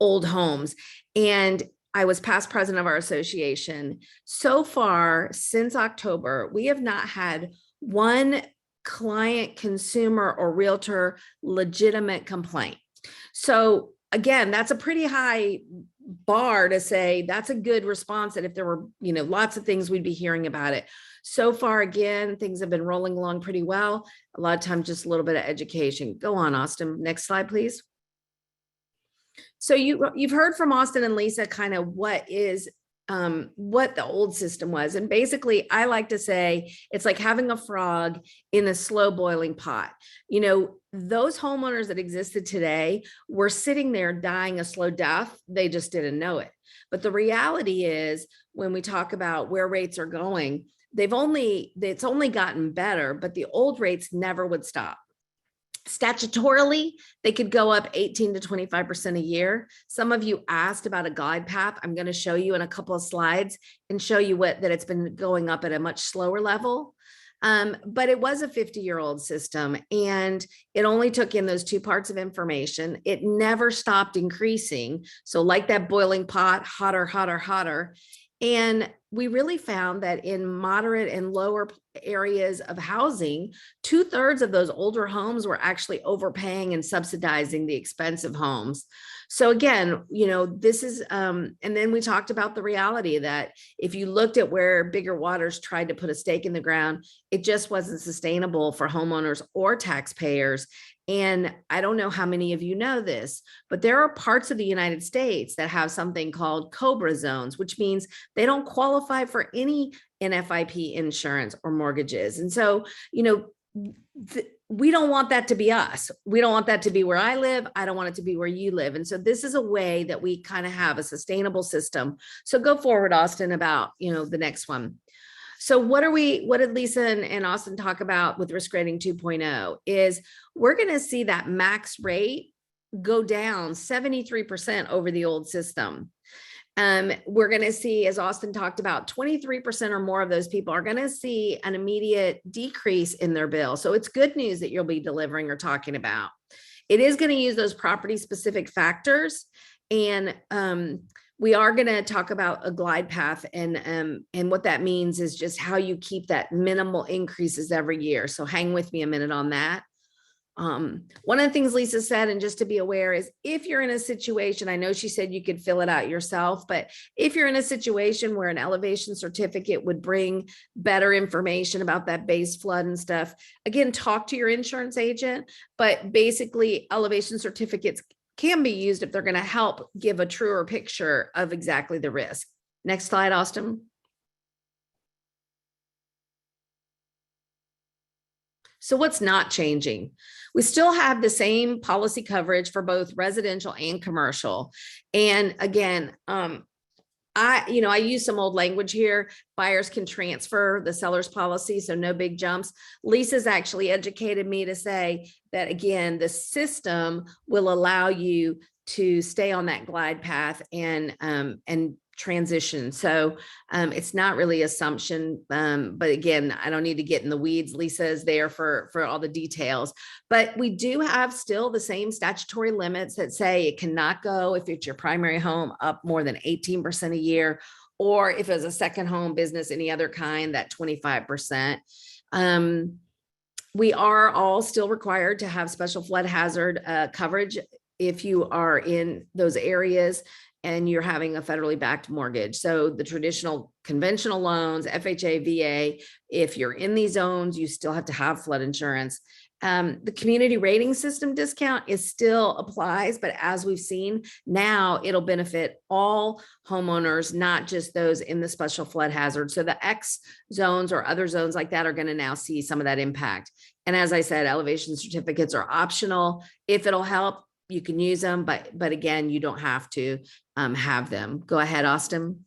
old homes. And I was past president of our association. So far, since October, we have not had one client, consumer, or realtor legitimate complaint. So again, that's a pretty high bar to say that's a good response, that if there were, you know, lots of things, we'd be hearing about it. So far, again, things have been rolling along pretty well. A lot of times, just a little bit of education. Go on, Austin. Next slide, please. So you've heard from Austin and Lisa kind of what the old system was. And basically, I like to say it's like having a frog in a slow boiling pot. You know, those homeowners that existed today were sitting there dying a slow death. They just didn't know it. But the reality is, when we talk about where rates are going, it's only gotten better, but the old rates never would stop. Statutorily, they could go up 18 to 25% a year. Some of you asked about a glide path. I'm going to show you in a couple of slides and show you that it's been going up at a much slower level. But it was a 50-year-old system, and it only took in those two parts of information. It never stopped increasing. So like that boiling pot, hotter, hotter, hotter. And we really found that in moderate and lower areas of housing, 2/3 of those older homes were actually overpaying and subsidizing the expensive homes. So again, you know, this is, and then we talked about the reality that if you looked at where Biggert Waters tried to put a stake in the ground, it just wasn't sustainable for homeowners or taxpayers. And I don't know how many of you know this, but there are parts of the United States that have something called COBRA zones, which means they don't qualify for any NFIP insurance or mortgages. And so, you know, we don't want that to be us. We don't want that to be where I live. I don't want it to be where you live. And so this is a way that we kind of have a sustainable system. So go forward, Austin, about, you know, the next one. So what did Lisa and Austin talk about with risk rating 2.0 is we're going to see that max rate go down 73% over the old system. We're going to see, as Austin talked about, 23% or more of those people are going to see an immediate decrease in their bill. So it's good news that you'll be delivering or talking about. It is going to use those property specific factors. And we are going to talk about a glide path, and what that means is just how you keep that minimal increases every year. So hang with me a minute on that. One of the things Lisa said, and just to be aware, is if you're in a situation, I know she said you could fill it out yourself, but if you're in a situation where an elevation certificate would bring better information about that base flood and stuff, again, talk to your insurance agent. But basically, elevation certificates can be used if they're going to help give a truer picture of exactly the risk. Next slide, Austin. So what's not changing? We still have the same policy coverage for both residential and commercial. And again, I use some old language here. Buyers can transfer the seller's policy, so no big jumps. Lisa's actually educated me to say that, again, the system will allow you to stay on that glide path and transition. So it's not really assumption. But again, I don't need to get in the weeds. Lisa is there for all the details. But we do have still the same statutory limits that say it cannot go, if it's your primary home, up more than 18% a year, or if it's a second home, business, any other kind, that 25%. We are all still required to have special flood hazard coverage if you are in those areas and you're having a federally backed mortgage. So the traditional conventional loans, FHA, VA, if you're in these zones, you still have to have flood insurance. The community rating system discount is still applies, but as we've seen now, it'll benefit all homeowners, not just those in the special flood hazard. So the X zones or other zones like that are going to now see some of that impact. And as I said, elevation certificates are optional. If it'll help, you can use them, but again, you don't have to have them. Go ahead, Austin.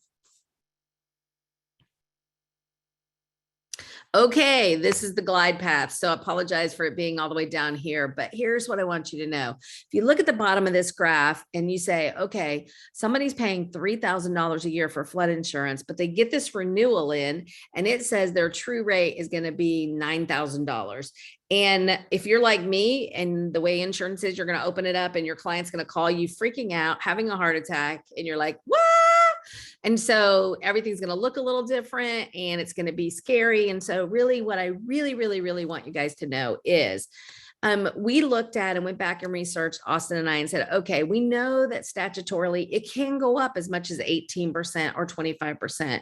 Okay, this is the glide path. So I apologize for it being all the way down here, but here's what I want you to know. If you look at the bottom of this graph and you say, okay, somebody's paying $3,000 a year for flood insurance, but they get this renewal in and it says their true rate is going to be $9,000. And if you're like me and the way insurance is, you're going to open it up and your client's going to call you freaking out, having a heart attack, and you're like, what? And so everything's going to look a little different and it's going to be scary. And so really what I really want you guys to know is we looked at and went back and researched, Austin and I, and said, okay, we know that statutorily it can go up as much as 18% or 25%.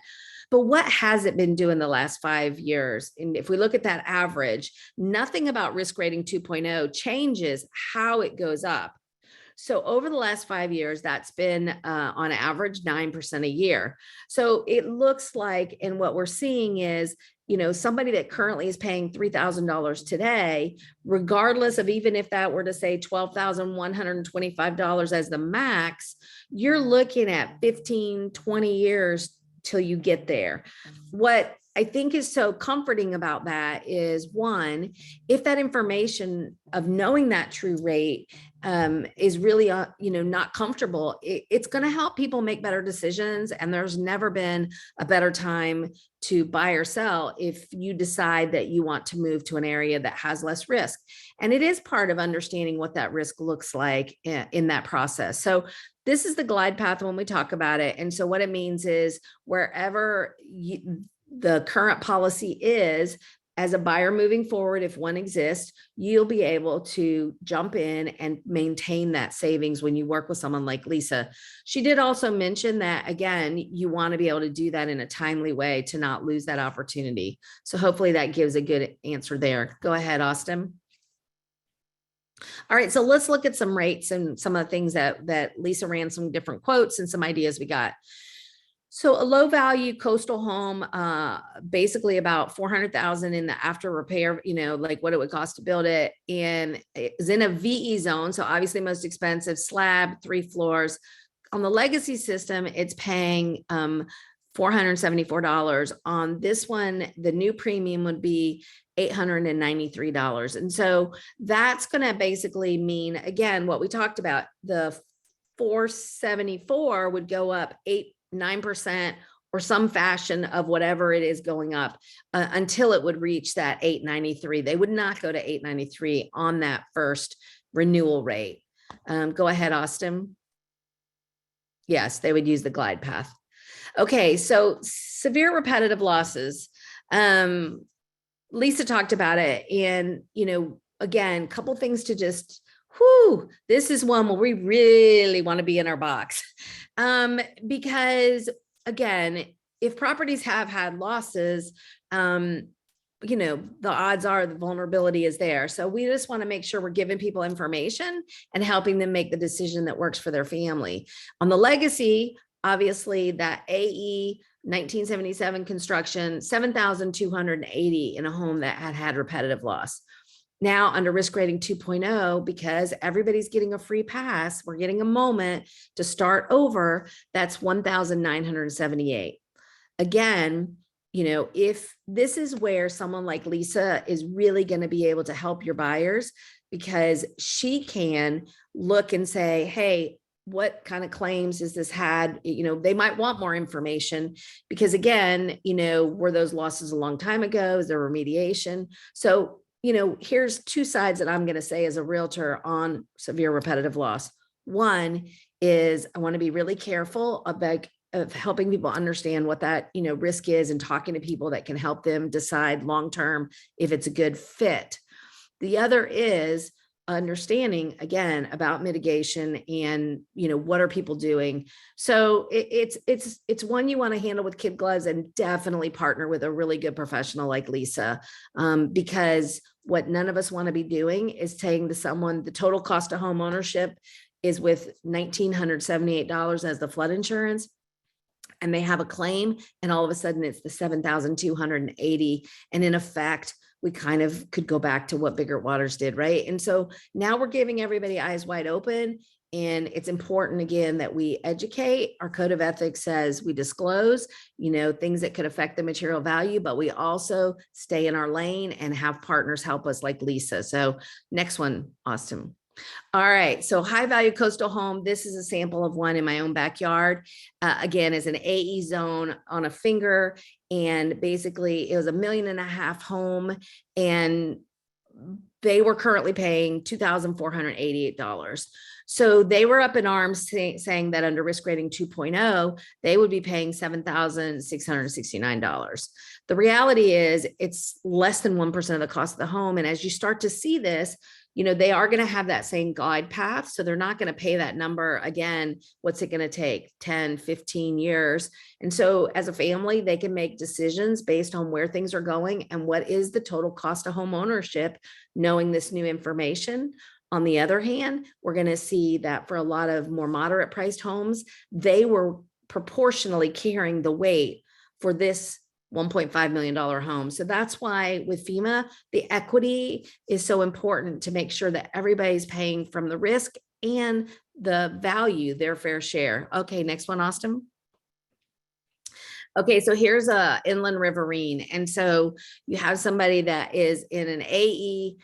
But what has it been doing the last 5 years? And if we look at that average, nothing about risk rating 2.0 changes how it goes up. So over the last 5 years, that's been on average 9% a year. So it looks like, and what we're seeing is, you know, somebody that currently is paying $3,000 today, regardless of even if that were to say $12,125 as the max, you're looking at 15, 20 years till you get there. What I think is so comforting about that is, one, if that information of knowing that true rate is really, not comfortable, it's going to help people make better decisions. And there's never been a better time to buy or sell if you decide that you want to move to an area that has less risk. And it is part of understanding what that risk looks like in that process. So this is the glide path when we talk about it. And so what it means is wherever the current policy is, as a buyer moving forward, if one exists, you'll be able to jump in and maintain that savings when you work with someone like Lisa. She did also mention that, again, you want to be able to do that in a timely way to not lose that opportunity. So hopefully that gives a good answer there. Go ahead, Austin. All right, so let's look at some rates and some of the things that Lisa ran, some different quotes and some ideas we got. So a low value coastal home, basically about 400,000 in the after repair, like what it would cost to build it. And it's in a VE zone. So obviously most expensive, slab, 3 floors. On the legacy system, it's paying $474. On this one, the new premium would be $893. And so that's going to basically mean, again, what we talked about, the 474 would go up 9% or some fashion of whatever it is going up until it would reach that 893. They would not go to 893 on that first renewal rate. Go ahead, Austin. Yes, they would use the glide path. Okay, so severe repetitive losses. Lisa talked about it, and again, a couple things to just this is one where we really want to be in our box. Because again, if properties have had losses, the odds are the vulnerability is there. So we just want to make sure we're giving people information and helping them make the decision that works for their family. On the legacy, obviously that AE 1977 construction, 7,280 in a home that had repetitive loss. Now under risk rating 2.0, because everybody's getting a free pass, we're getting a moment to start over, that's 1,978. Again, if this is where someone like Lisa is really going to be able to help your buyers, because she can look and say, hey, what kind of claims has this had? They might want more information because again, were those losses a long time ago? Is there remediation? So, here's two sides that I'm going to say as a realtor on severe repetitive loss. One is I want to be really careful of helping people understand what that, risk is and talking to people that can help them decide long-term if it's a good fit. The other is understanding again about mitigation and what are people doing. So it's one you want to handle with kid gloves, and definitely partner with a really good professional like Lisa, because what none of us want to be doing is saying to someone the total cost of home ownership is with $1,978 as the flood insurance, and they have a claim and all of a sudden it's the $7,280, and in effect we kind of could go back to what Bigger Waters did, right? And so now we're giving everybody eyes wide open, and it's important again that we educate. Our code of ethics says we disclose, things that could affect the material value, but we also stay in our lane and have partners help us like Lisa. So next one, Austin. All right, so high value coastal home. This is a sample of one in my own backyard. Again, is an AE zone on a finger, and basically it was $1.5 million home, and they were currently paying $2,488. So they were up in arms saying that under risk rating 2.0, they would be paying $7,669. The reality is it's less than 1% of the cost of the home. And as you start to see this, they are going to have that same glide path. So they're not going to pay that number again. What's it going to take? 10, 15 years. And so as a family, they can make decisions based on where things are going and what is the total cost of home ownership, knowing this new information. On the other hand, we're going to see that for a lot of more moderate priced homes, they were proportionally carrying the weight for this $1.5 million home. So that's why with FEMA, the equity is so important to make sure that everybody's paying from the risk and the value, their fair share. Okay, next one, Austin. Okay, so here's a inland riverine. And so you have somebody that is in an AE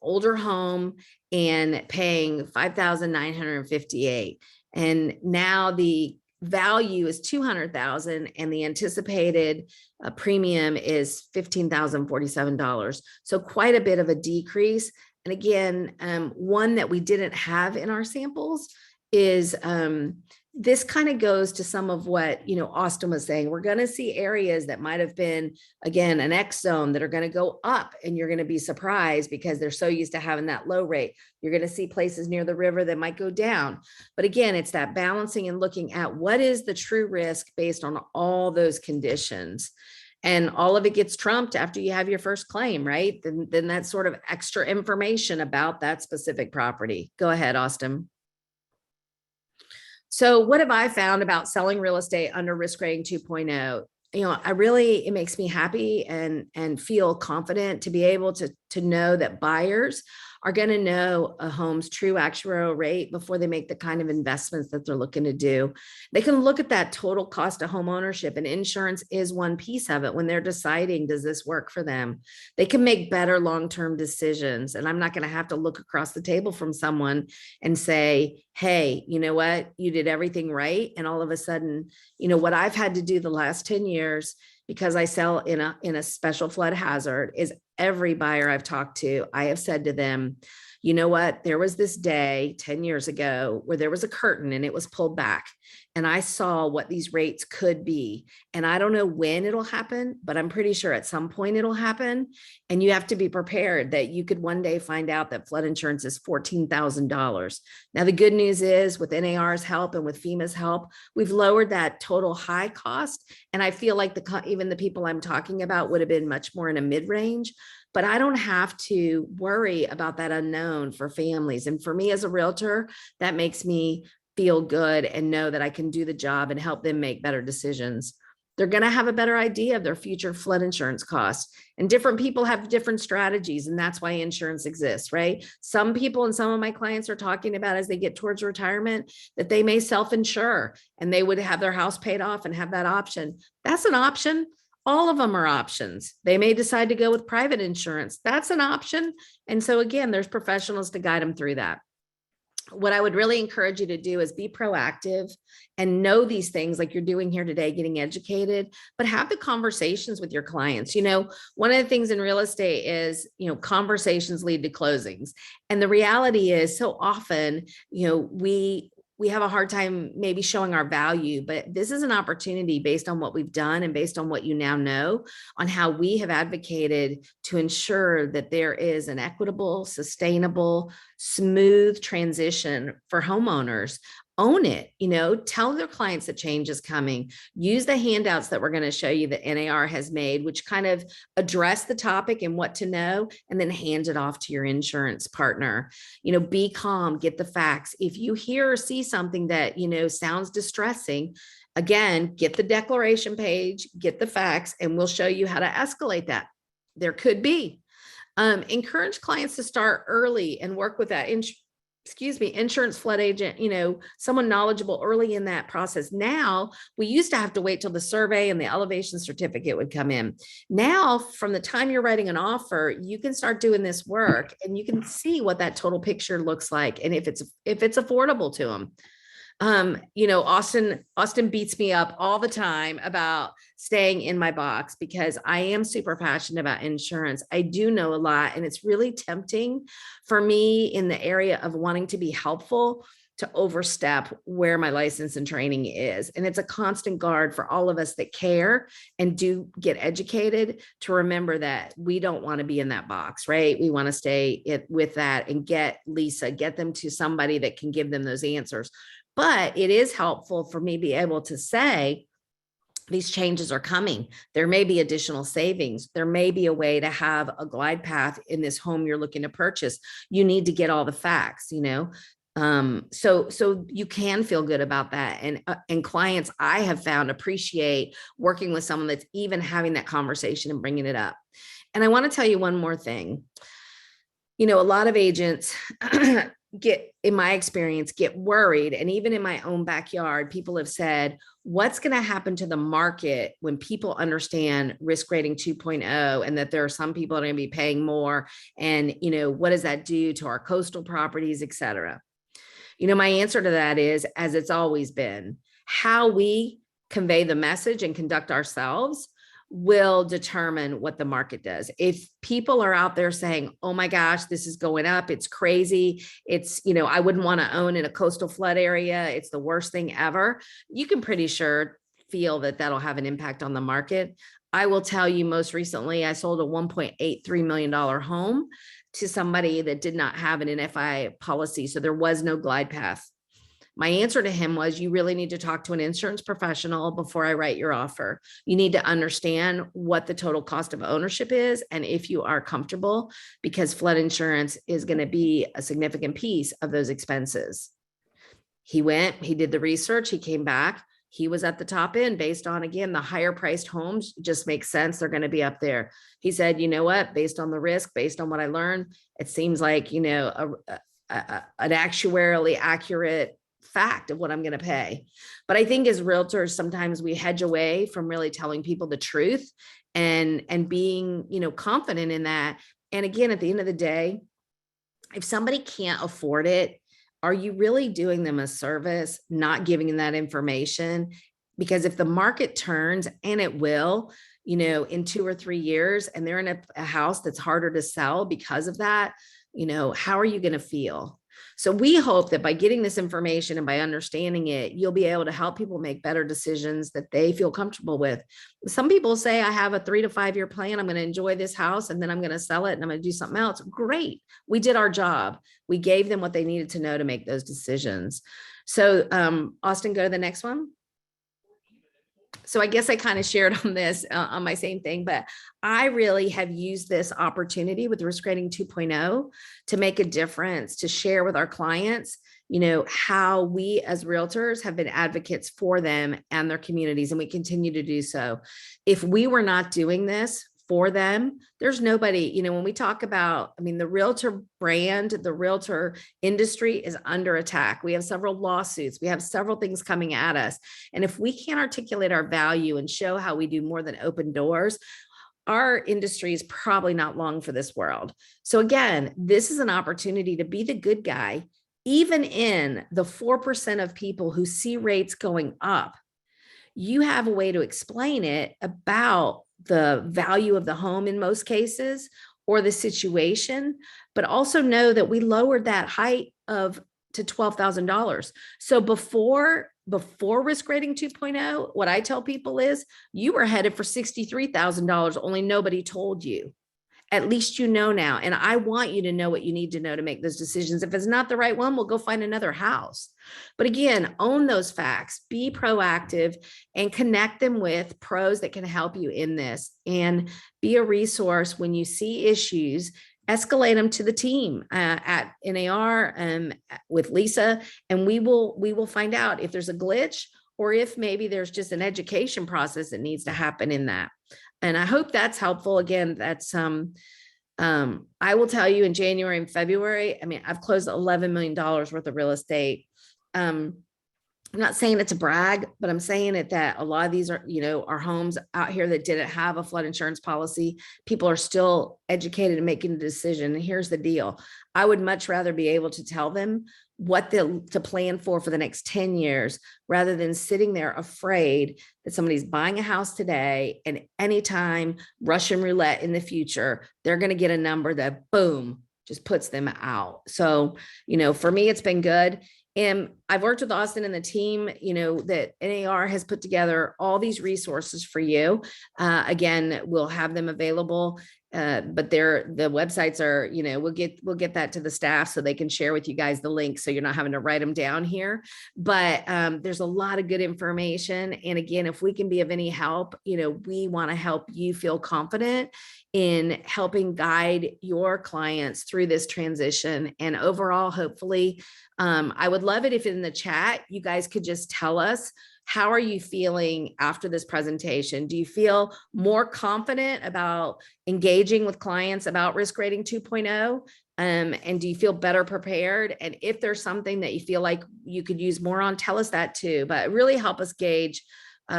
older home and paying $5,958. And now the value is $200,000 and the anticipated premium is $15,047. So quite a bit of a decrease. And again, one that we didn't have in our samples is this kind of goes to some of what, Austin was saying. We're going to see areas that might have been, again, an X zone that are going to go up, and you're going to be surprised because they're so used to having that low rate. You're going to see places near the river that might go down. But again, it's that balancing and looking at what is the true risk based on all those conditions. And all of it gets trumped after you have your first claim, right? Then that's sort of extra information about that specific property. Go ahead, Austin. So what have I found about selling real estate under risk rating 2.0? It makes me happy and feel confident to be able to know that buyers are going to know a home's true actuarial rate before they make the kind of investments that they're looking to do. They can look at that total cost of home ownership, and insurance is one piece of it when they're deciding, does this work for them? They can make better long-term decisions. And I'm not going to have to look across the table from someone and say, hey, you know what? You did everything right. And all of a sudden, what I've had to do the last 10 years, because I sell in a special flood hazard, is every buyer I've talked to, I have said to them, you know what, there was this day 10 years ago where there was a curtain and it was pulled back, and I saw what these rates could be. And I don't know when it'll happen, but I'm pretty sure at some point it'll happen. And you have to be prepared that you could one day find out that flood insurance is $14,000. Now, the good news is with NAR's help and with FEMA's help, we've lowered that total high cost. And I feel like even the people I'm talking about would have been much more in a mid-range. But I don't have to worry about that unknown for families. And for me as a realtor, that makes me feel good and know that I can do the job and help them make better decisions. They're going to have a better idea of their future flood insurance costs. And different people have different strategies. And that's why insurance exists, right? Some people and some of my clients are talking about, as they get towards retirement, that they may self-insure and they would have their house paid off and have that option. That's an option. All of them are options. They may decide to go with private insurance. That's an option. And so again, there's professionals to guide them through that. what I would really encourage you to do is be proactive and know these things like you're doing here today, getting educated, but have the conversations with your clients. You know, one of the things in real estate is, you know, conversations lead to closings. And the reality is so often, you know, we have a hard time maybe showing our value, but this is an opportunity based on what we've done and based on what you now know on how we have advocated to ensure that there is an equitable, sustainable, smooth transition for homeowners. Own it, you know, tell their clients that change is coming. Use the handouts that we're going to show you that NAR has made, which kind of address the topic and what to know, and then hand it off to your insurance partner. You know, be calm, get the facts. If you hear or see something that, you know, sounds distressing, again, get the declaration page, get the facts, and we'll show you how to escalate that. There could be. Encourage clients to start early and work with that insurance flood agent, you know, someone knowledgeable early in that process. Now, we used to have to wait till the survey and the elevation certificate would come in. Now, from the time you're writing an offer, you can start doing this work and you can see what that total picture looks like and if it's affordable to them. You know, Austin beats me up all the time about staying in my box because I am super passionate about insurance. I do know a lot, and it's really tempting for me in the area of wanting to be helpful to overstep where my license and training is. And it's a constant guard for all of us that care and do get educated to remember that we don't want to be in that box, right? We want to stay with that and get them to somebody that can give them those answers. But it is helpful for me to be able to say, these changes are coming. There may be additional savings. There may be a way to have a glide path in this home you're looking to purchase. You need to get all the facts, you know? So you can feel good about that. And clients I have found appreciate working with someone that's even having that conversation and bringing it up. And I want to tell you one more thing. You know, a lot of agents in my experience, get worried. And even in my own backyard, people have said, what's going to happen to the market when people understand risk rating 2.0 and that there are some people that are going to be paying more? And, you know, what does that do to our coastal properties, et cetera? You know, my answer to that is, as it's always been, how we convey the message and conduct ourselves will determine what the market does. If people are out there saying, oh my gosh, this is going up, it's crazy, it's, you know, I wouldn't want to own in a coastal flood area, it's the worst thing ever, you can pretty sure feel that that'll have an impact on the market. I will tell you, most recently, I sold a $1.83 million home to somebody that did not have an NFI policy. So there was no glide path. My answer to him was, you really need to talk to an insurance professional before I write your offer. You need to understand what the total cost of ownership is and if you are comfortable, because flood insurance is going to be a significant piece of those expenses. He went, he did the research, he came back. He was at the top end based on, again, the higher priced homes just makes sense. They're going to be up there. He said, you know what, based on the risk, based on what I learned, it seems like, you know, an actuarially accurate fact of what I'm going to pay. But I think as realtors, sometimes we hedge away from really telling people the truth and being, you know, confident in that. And again, at the end of the day, if somebody can't afford it, are you really doing them a service, not giving them that information? Because if the market turns, and it will, you know, in 2 or 3 years, and they're in a house that's harder to sell because of that, you know, how are you going to feel? So we hope that by getting this information and by understanding it, you'll be able to help people make better decisions that they feel comfortable with. Some people say, I have a 3 to 5 year plan. I'm going to enjoy this house and then I'm going to sell it and I'm going to do something else. Great. We did our job. We gave them what they needed to know to make those decisions. So Austin, go to the next one. So I guess I kind of shared on this on my same thing, but I really have used this opportunity with Risk Rating 2.0 to make a difference, to share with our clients, you know, how we as realtors have been advocates for them and their communities, and we continue to do so. If we were not doing this for them, there's nobody, you know, when we talk about, I mean, the realtor brand, the realtor industry is under attack. We have several lawsuits. We have several things coming at us. And if we can't articulate our value and show how we do more than open doors, our industry is probably not long for this world. So again, this is an opportunity to be the good guy even in the 4% of people who see rates going up, you have a way to explain it about the value of the home in most cases or the situation, but also know that we lowered that height of to $12,000. So before risk rating 2.0, what I tell people is you were headed for $63,000, only nobody told you. At least you know now. And I want you to know what you need to know to make those decisions. If it's not the right one, we'll go find another house. But again, own those facts, be proactive, and connect them with pros that can help you in this, and be a resource when you see issues. Escalate them to the team at NAR with Lisa, and we will find out if there's a glitch or if maybe there's just an education process that needs to happen in that. And I hope that's helpful. Again, that's I will tell you in January and February, I mean, I've closed $11 million worth of real estate. I'm not saying it's a brag, but I'm saying it that a lot of these are, are homes out here that didn't have a flood insurance policy. People are still educated and making a decision. And here's the deal. I would much rather be able to tell them what to plan for the next 10 years, rather than sitting there afraid that somebody's buying a house today and anytime Russian roulette in the future, they're going to get a number that boom, just puts them out. So, for me, it's been good. And I've worked with Austin and the team, that NAR has put together all these resources for you. Again, we'll have them available, but the websites are, we'll get that to the staff so they can share with you guys the link, so you're not having to write them down here. But there's a lot of good information. And again, if we can be of any help, we want to help you feel confident in helping guide your clients through this transition. And overall, hopefully, I would love it if in the chat, you guys could just tell us, how are you feeling after this presentation? Do you feel more confident about engaging with clients about risk rating 2.0? And do you feel better prepared? And if there's something that you feel like you could use more on, tell us that too. But really help us gauge,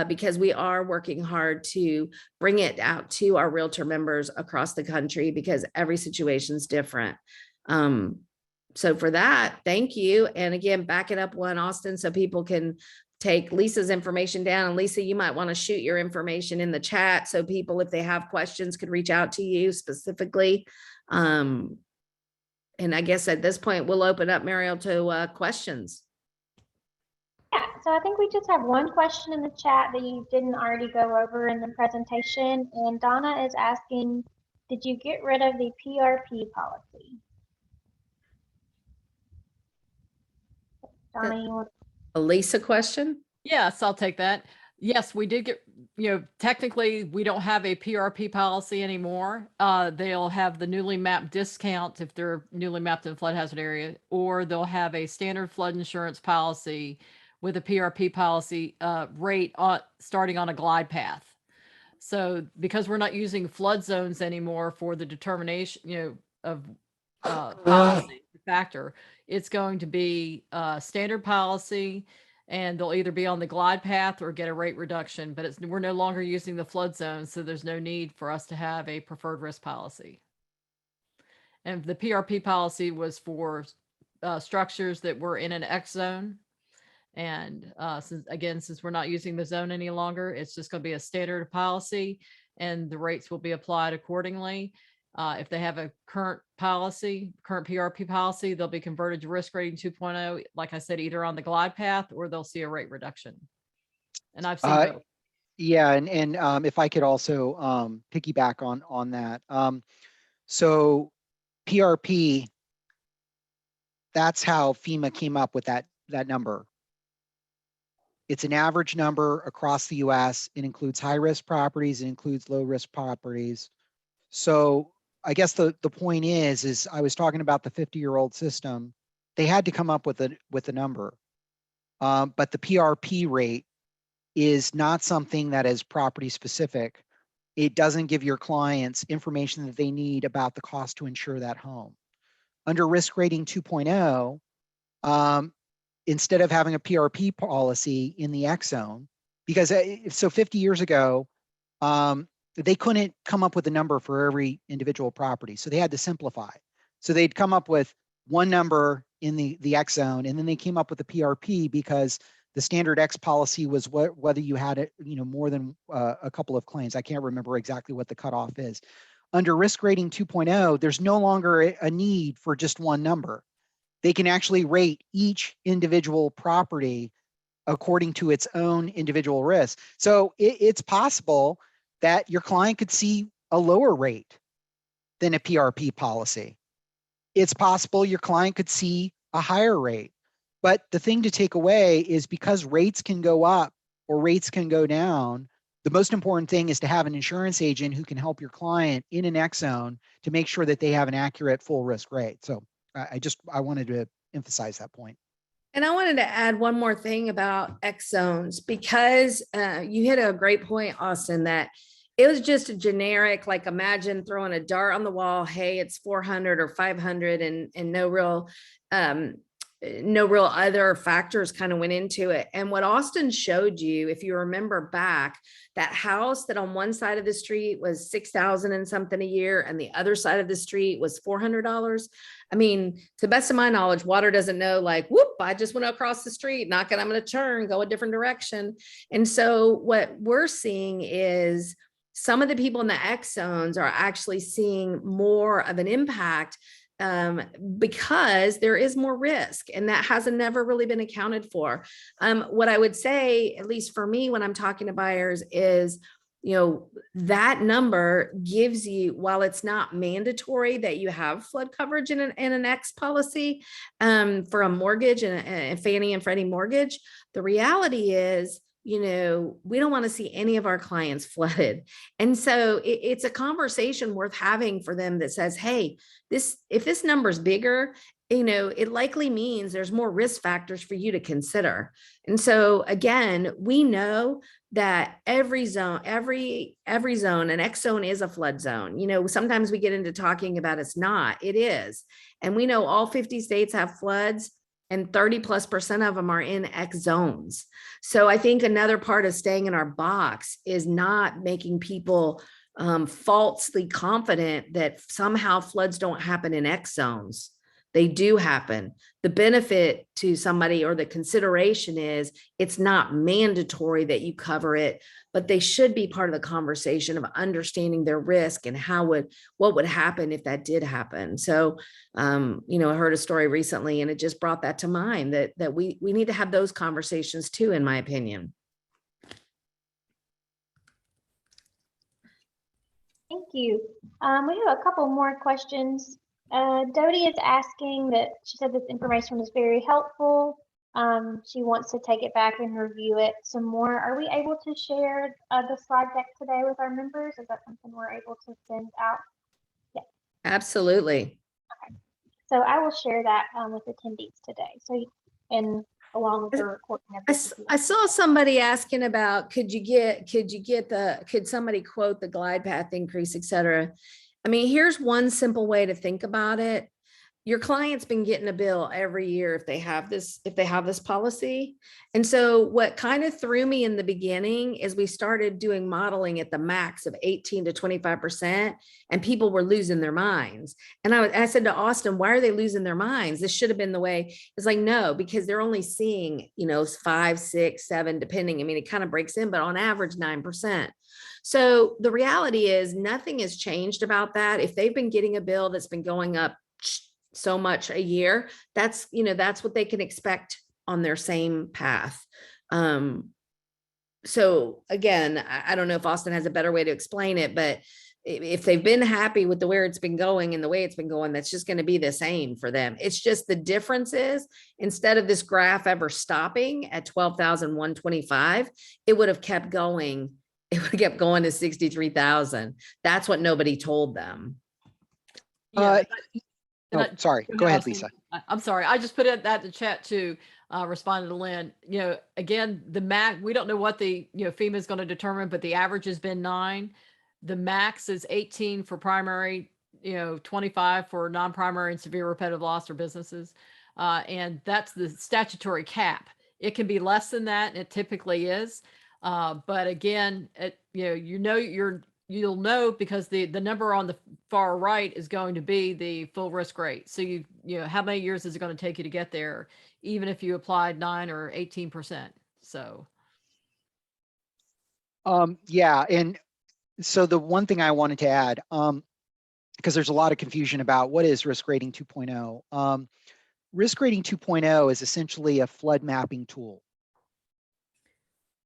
because we are working hard to bring it out to our realtor members across the country, because every situation is different. So for that, thank you. And again, back it up one, Austin, so people can take Lisa's information down. And Lisa, you might want to shoot your information in the chat so people, if they have questions, could reach out to you specifically. And I guess at this point, we'll open up, Mariel, to questions. Yeah, so I think we just have one question in the chat that you didn't already go over in the presentation. And Donna is asking, did you get rid of the PRP policy? Donna, you want A Lisa question? Yes, I'll take that. Yes, we did get, technically we don't have a PRP policy anymore. They'll have the newly mapped discount if they're newly mapped in a flood hazard area, or they'll have a standard flood insurance policy with a PRP policy rate starting on a glide path. So because we're not using flood zones anymore for the determination, of policy factor, it's going to be standard policy, and they'll either be on the glide path or get a rate reduction, but we're no longer using the flood zone. So there's no need for us to have a preferred risk policy. And the PRP policy was for structures that were in an X zone. And since we're not using the zone any longer, it's just going to be a standard policy, and the rates will be applied accordingly. If they have a current PRP policy, they'll be converted to risk rating 2.0, like I said, either on the glide path or they'll see a rate reduction. And I've seen both. Yeah, and if I could also piggyback on that. So PRP, that's how FEMA came up with that number. It's an average number across the US. It includes high-risk properties, it includes low-risk properties. So I guess the point is I was talking about the 50-year-old system. They had to come up with a number, but the PRP rate is not something that is property specific. It doesn't give your clients information that they need about the cost to insure that home. Under risk rating 2.0, instead of having a PRP policy in the X zone, because so 50 years ago, they couldn't come up with a number for every individual property. So they had to simplify. So they'd come up with one number in the X zone, and then they came up with the PRP because the standard X policy was whether you had it, more than a couple of claims. I can't remember exactly what the cutoff is. Under risk rating 2.0, there's no longer a need for just one number. They can actually rate each individual property according to its own individual risk. So it's possible that your client could see a lower rate than a PRP policy. It's possible your client could see a higher rate. But the thing to take away is because rates can go up or rates can go down, the most important thing is to have an insurance agent who can help your client in an X zone to make sure that they have an accurate full risk rate. So I wanted to emphasize that point. And I wanted to add one more thing about X zones, because you hit a great point, Austin, that it was just a generic, like imagine throwing a dart on the wall. Hey, it's 400 or 500 and no real other factors kind of went into it. And what Austin showed you, if you remember back, that house that on one side of the street was 6,000 and something a year, and the other side of the street was $400. I mean, to the best of my knowledge, water doesn't know, like, whoop, I just went across the street, I'm going to turn, go a different direction. And so what we're seeing is some of the people in the X zones are actually seeing more of an impact because there is more risk, and that hasn't never really been accounted for. What I would say, at least for me, when I'm talking to buyers is, that number gives you, while it's not mandatory that you have flood coverage in an X policy for a mortgage and a Fannie and Freddie mortgage, the reality is, we don't want to see any of our clients flooded. And so it's a conversation worth having for them that says, hey, if this number is bigger, it likely means there's more risk factors for you to consider. And so again, we know that every zone, an X zone is a flood zone. Sometimes we get into talking about it's not, it is. And we know all 50 states have floods, and 30+% of them are in X zones. So I think another part of staying in our box is not making people falsely confident that somehow floods don't happen in X zones. They do happen. The benefit to somebody, or the consideration, is it's not mandatory that you cover it, but they should be part of the conversation of understanding their risk and what would happen if that did happen. So, I heard a story recently, and it just brought that to mind that we need to have those conversations too, in my opinion. Thank you. We have a couple more questions. Dodie is asking that she said this information was very helpful. She wants to take it back and review it some more. Are we able to share the slide deck today with our members? Is that something we're able to send out? Yeah. Absolutely. Okay. So I will share that with attendees today. So, and along with the recording of this. I saw somebody asking about, could somebody quote the glide path increase, et cetera. I mean, here's one simple way to think about it. Your client's been getting a bill every year if they have this policy. And so what kind of threw me in the beginning is we started doing modeling at the max of 18 to 25%, and people were losing their minds. And I said to Austin, why are they losing their minds? This should have been the way. It's like, no, because they're only seeing, 5, 6, 7, depending. I mean, it kind of breaks in, but on average, 9%. So the reality is nothing has changed about that. If they've been getting a bill that's been going up so much a year, that's what they can expect on their same path. So again, I don't know if Austin has a better way to explain it, but if they've been happy with where it's been going and the way it's been going, that's just going to be the same for them. It's just the difference is, instead of this graph ever stopping at 12,125, it would have kept going. It would have kept going to 63,000. That's what nobody told them. Sorry. Go ahead, Lisa. I'm sorry. I just put that in the chat to respond to Lynn. Again, the max, we don't know what the FEMA is going to determine, but the average has been 9. The max is 18 for primary, 25 for non-primary and severe repetitive loss or businesses. And that's the statutory cap. It can be less than that, and it typically is. But again, your you'll know because the number on the far right is going to be the full risk rate. So you know, how many years is it going to take you to get there, even if you applied 9 or 18%. So. Yeah. And so the one thing I wanted to add, because there's a lot of confusion about what is risk rating 2.0. Risk rating 2.0 is essentially a flood mapping tool.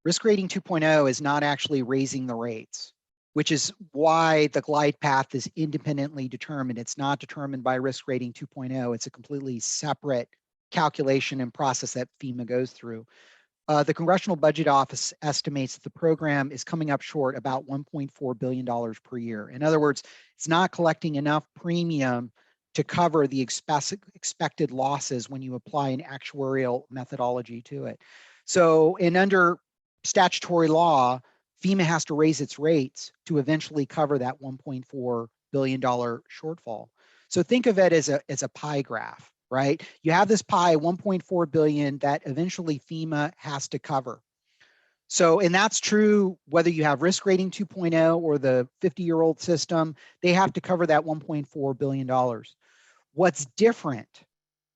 Risk rating 2.0 is not actually raising the rates, which is why the glide path is independently determined. It's not determined by risk rating 2.0. It's a completely separate calculation and process that FEMA goes through. The Congressional Budget Office estimates that the program is coming up short about $1.4 billion per year. In other words, it's not collecting enough premium to cover the expected losses when you apply an actuarial methodology to it. So, and under statutory law, FEMA has to raise its rates to eventually cover that $1.4 billion shortfall. So think of it as a pie graph, right? You have this pie, 1.4 billion, that eventually FEMA has to cover. So, and that's true whether you have risk rating 2.0 or the 50-year-old system, they have to cover that $1.4 billion. What's different,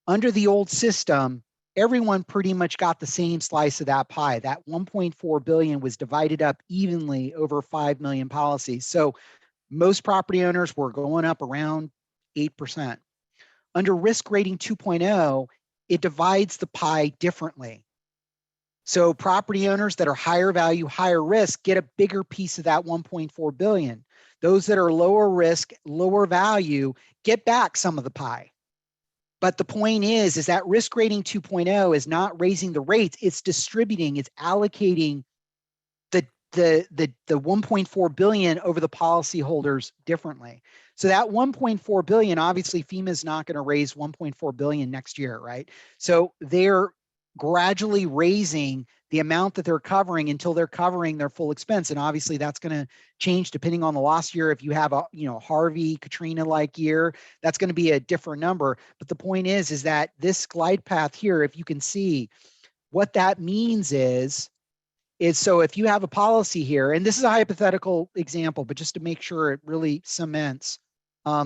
under the old system, everyone pretty much got the same slice of that pie. That 1.4 billion was divided up evenly over 5 million policies. So most property owners were going up around 8%. Under risk rating 2.0, it divides the pie differently. So property owners that are higher value, higher risk get a bigger piece of that 1.4 billion. Those that are lower risk, lower value get back some of the pie. But the point is that risk rating 2.0 is not raising the rates, it's distributing, it's allocating the 1.4 billion over the policyholders differently. So that 1.4 billion, obviously FEMA is not going to raise 1.4 billion next year, right? So they're gradually raising the amount that they're covering until they're covering their full expense. And obviously that's going to change depending on the loss year. If you have a, Harvey, Katrina like year, that's going to be a different number. But the point is that this glide path here, if you can see what that means is so if you have a policy here, and this is a hypothetical example, but just to make sure it really cements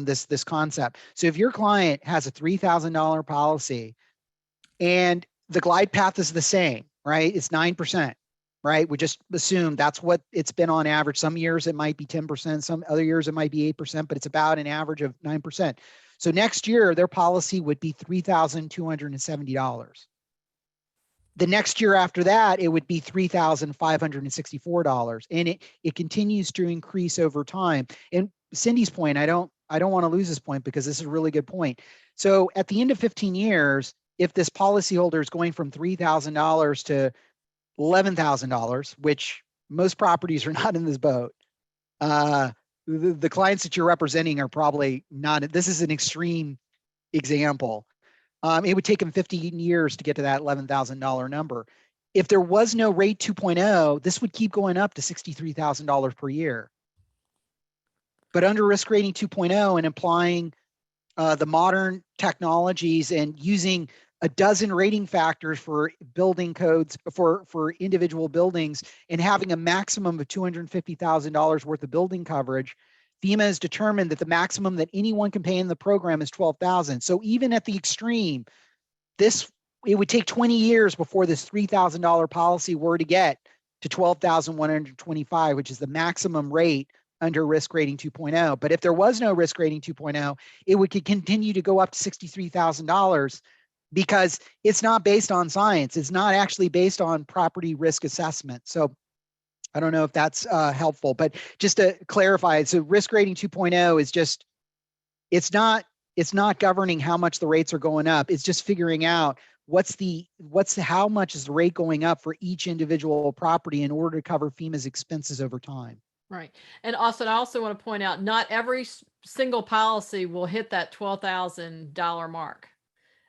this concept. So if your client has a $3,000 policy and the glide path is the same, right? It's 9%, right? We just assume that's what it's been on average. Some years it might be 10%, some other years it might be 8%, but it's about an average of 9%. So next year, their policy would be $3,270. The next year after that, it would be $3,564. And it continues to increase over time. And Cyndee's point, I don't want to lose this point because this is a really good point. So at the end of 15 years, if this policyholder is going from $3,000 to $11,000, which most properties are not in this boat, the clients that you're representing are probably not. This is an extreme example. It would take them 15 years to get to that $11,000 number. If there was no rate 2.0, this would keep going up to $63,000 per year. But under risk rating 2.0 and applying the modern technologies and using a dozen rating factors for building codes for individual buildings and having a maximum of $250,000 worth of building coverage, FEMA has determined that the maximum that anyone can pay in the program is $12,000. So even at the extreme, it would take 20 years before this $3,000 policy were to get to $12,125, which is the maximum rate under risk rating 2.0. But if there was no risk rating 2.0, it would continue to go up to $63,000 because it's not based on science. It's not actually based on property risk assessment. So I don't know if that's helpful, but just to clarify, so risk rating 2.0 is just, it's not governing how much the rates are going up. It's just figuring out how much is the rate going up for each individual property in order to cover FEMA's expenses over time. Right. And Austin, I also want to point out, not every single policy will hit that $12,000 mark.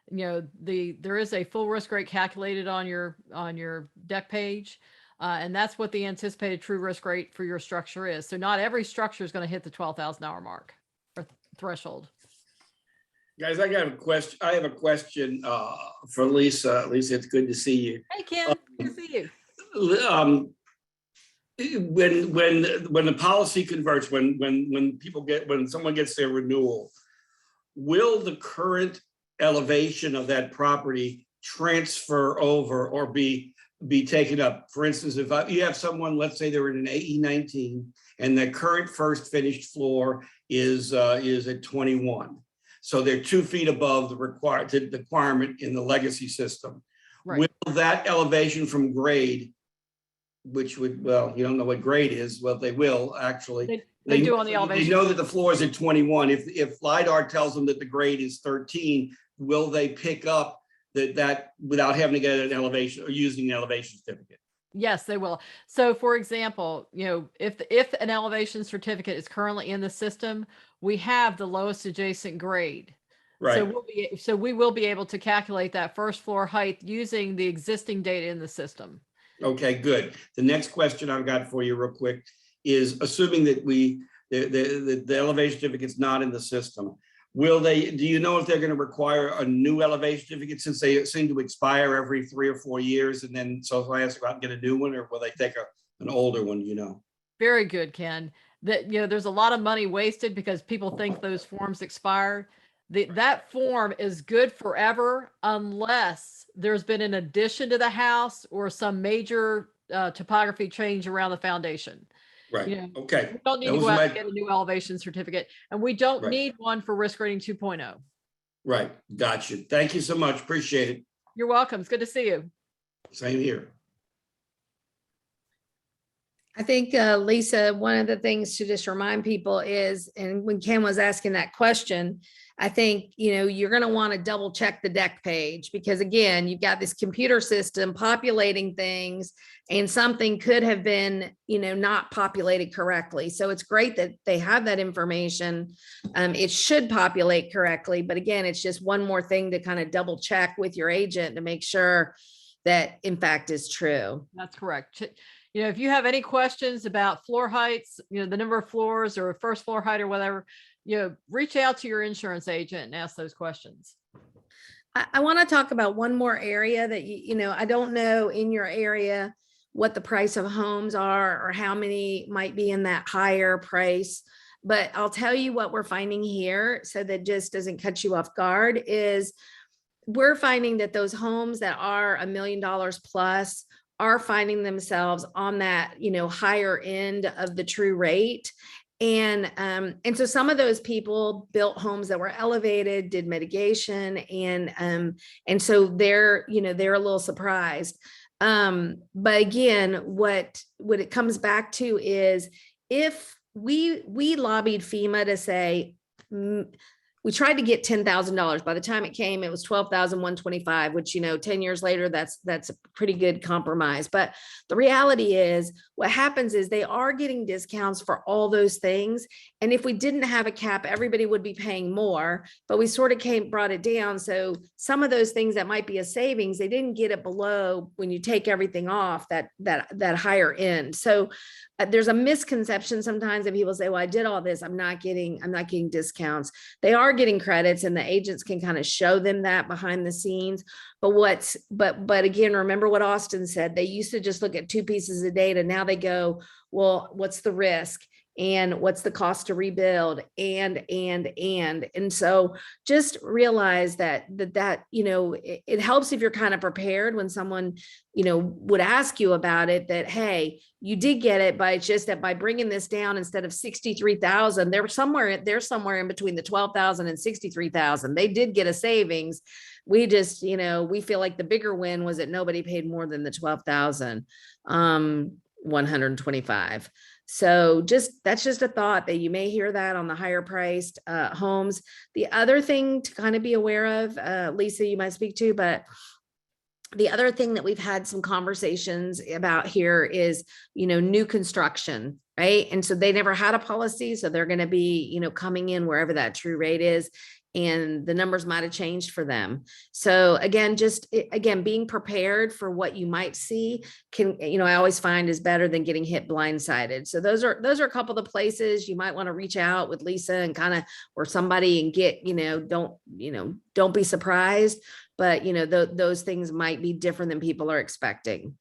There is a full risk rate calculated on your deck page. And that's what the anticipated true risk rate for your structure is. So not every structure is going to hit the $12,000 mark or threshold. Guys, I have a question for Lisa. Lisa, it's good to see you. Hey, Ken, good to see you. when the policy converts, when someone gets their renewal, will the current elevation of that property transfer over or be taken up? For instance, if you have someone, let's say they're in an AE19 and their current first finished floor is at 21. So they're 2 feet above the requirement in the legacy system. Right. Will that elevation from grade, which would, well, you don't know what grade is, well, they will actually. They do on the elevation. They know that the floor is at 21. If LiDAR tells them that the grade is 13, will they pick up that without having to get an elevation or using an elevation certificate? Yes, they will. So for example, if an elevation certificate is currently in the system, we have the lowest adjacent grade. Right. So we will be able to calculate that first floor height using the existing data in the system. Okay, good. The next question I've got for you real quick is, assuming that the elevation certificate's not in the system, do you know if they're going to require a new elevation certificate, since they seem to expire every 3 or 4 years? And then, so if I ask about get a new one, or will they take an older one, Very good, Ken. There's a lot of money wasted because people think those forms expire. That form is good forever unless there's been an addition to the house or some major topography change around the foundation. Right. Okay. We don't need to go out and get a new elevation certificate, and we don't need one for risk rating 2.0. Right. Gotcha. Thank you so much. Appreciate it. You're welcome. It's good to see you. Same here. I think, Lisa, one of the things to just remind people is, and when Ken was asking that question, I think, you're going to want to double check the deck page, because again, you've got this computer system populating things and something could have been, not populated correctly. So it's great that they have that information. It should populate correctly, but again, it's just one more thing to kind of double check with your agent to make sure that in fact is true. That's correct. If you have any questions about floor heights, the number of floors or first floor height or whatever, reach out to your insurance agent and ask those questions. I want to talk about one more area that, I don't know in your area what the price of homes are or how many might be in that higher price, but I'll tell you what we're finding here, so that just doesn't catch you off guard, is we're finding that those homes that are $1 million plus are finding themselves on that, higher end of the true rate. And so some of those people built homes that were elevated, did mitigation, and so they're a little surprised. But again, what it comes back to is, if we lobbied FEMA to say, we tried to get $10,000. By the time it came, it was $12,125, which, 10 years later, that's a pretty good compromise. But the reality is, what happens is they are getting discounts for all those things. And if we didn't have a cap, everybody would be paying more, but we sort of brought it down. So some of those things that might be a savings, they didn't get it below when you take everything off that higher end. So there's a misconception sometimes that people say, well, I did all this, I'm not getting discounts. They are getting credits, and the agents can kind of show them that behind the scenes. But again, remember what Austin said, they used to just look at 2 pieces of data. Now they go, well, what's the risk? And what's the cost to rebuild? And so just realize that it helps if you're kind of prepared when someone, would ask you about it, that, hey, you did get it, but it's just that by bringing this down, instead of 63,000, they're somewhere in between the 12,000 and 63,000. They did get a savings. We just, we feel like the bigger win was that nobody paid more than the 12,125. So that's just a thought, that you may hear that on the higher priced homes. The other thing to kind of be aware of, Lisa, you might speak to, but the other thing that we've had some conversations about here is, new construction, right? And so they never had a policy. So they're going to be, coming in wherever that true rate is, and the numbers might have changed for them. So again, being prepared for what you might see can, I always find is better than getting hit blindsided. So those are a couple of the places you might want to reach out with Lisa and kind of, or somebody, and get, don't be surprised, but those things might be different than people are expecting.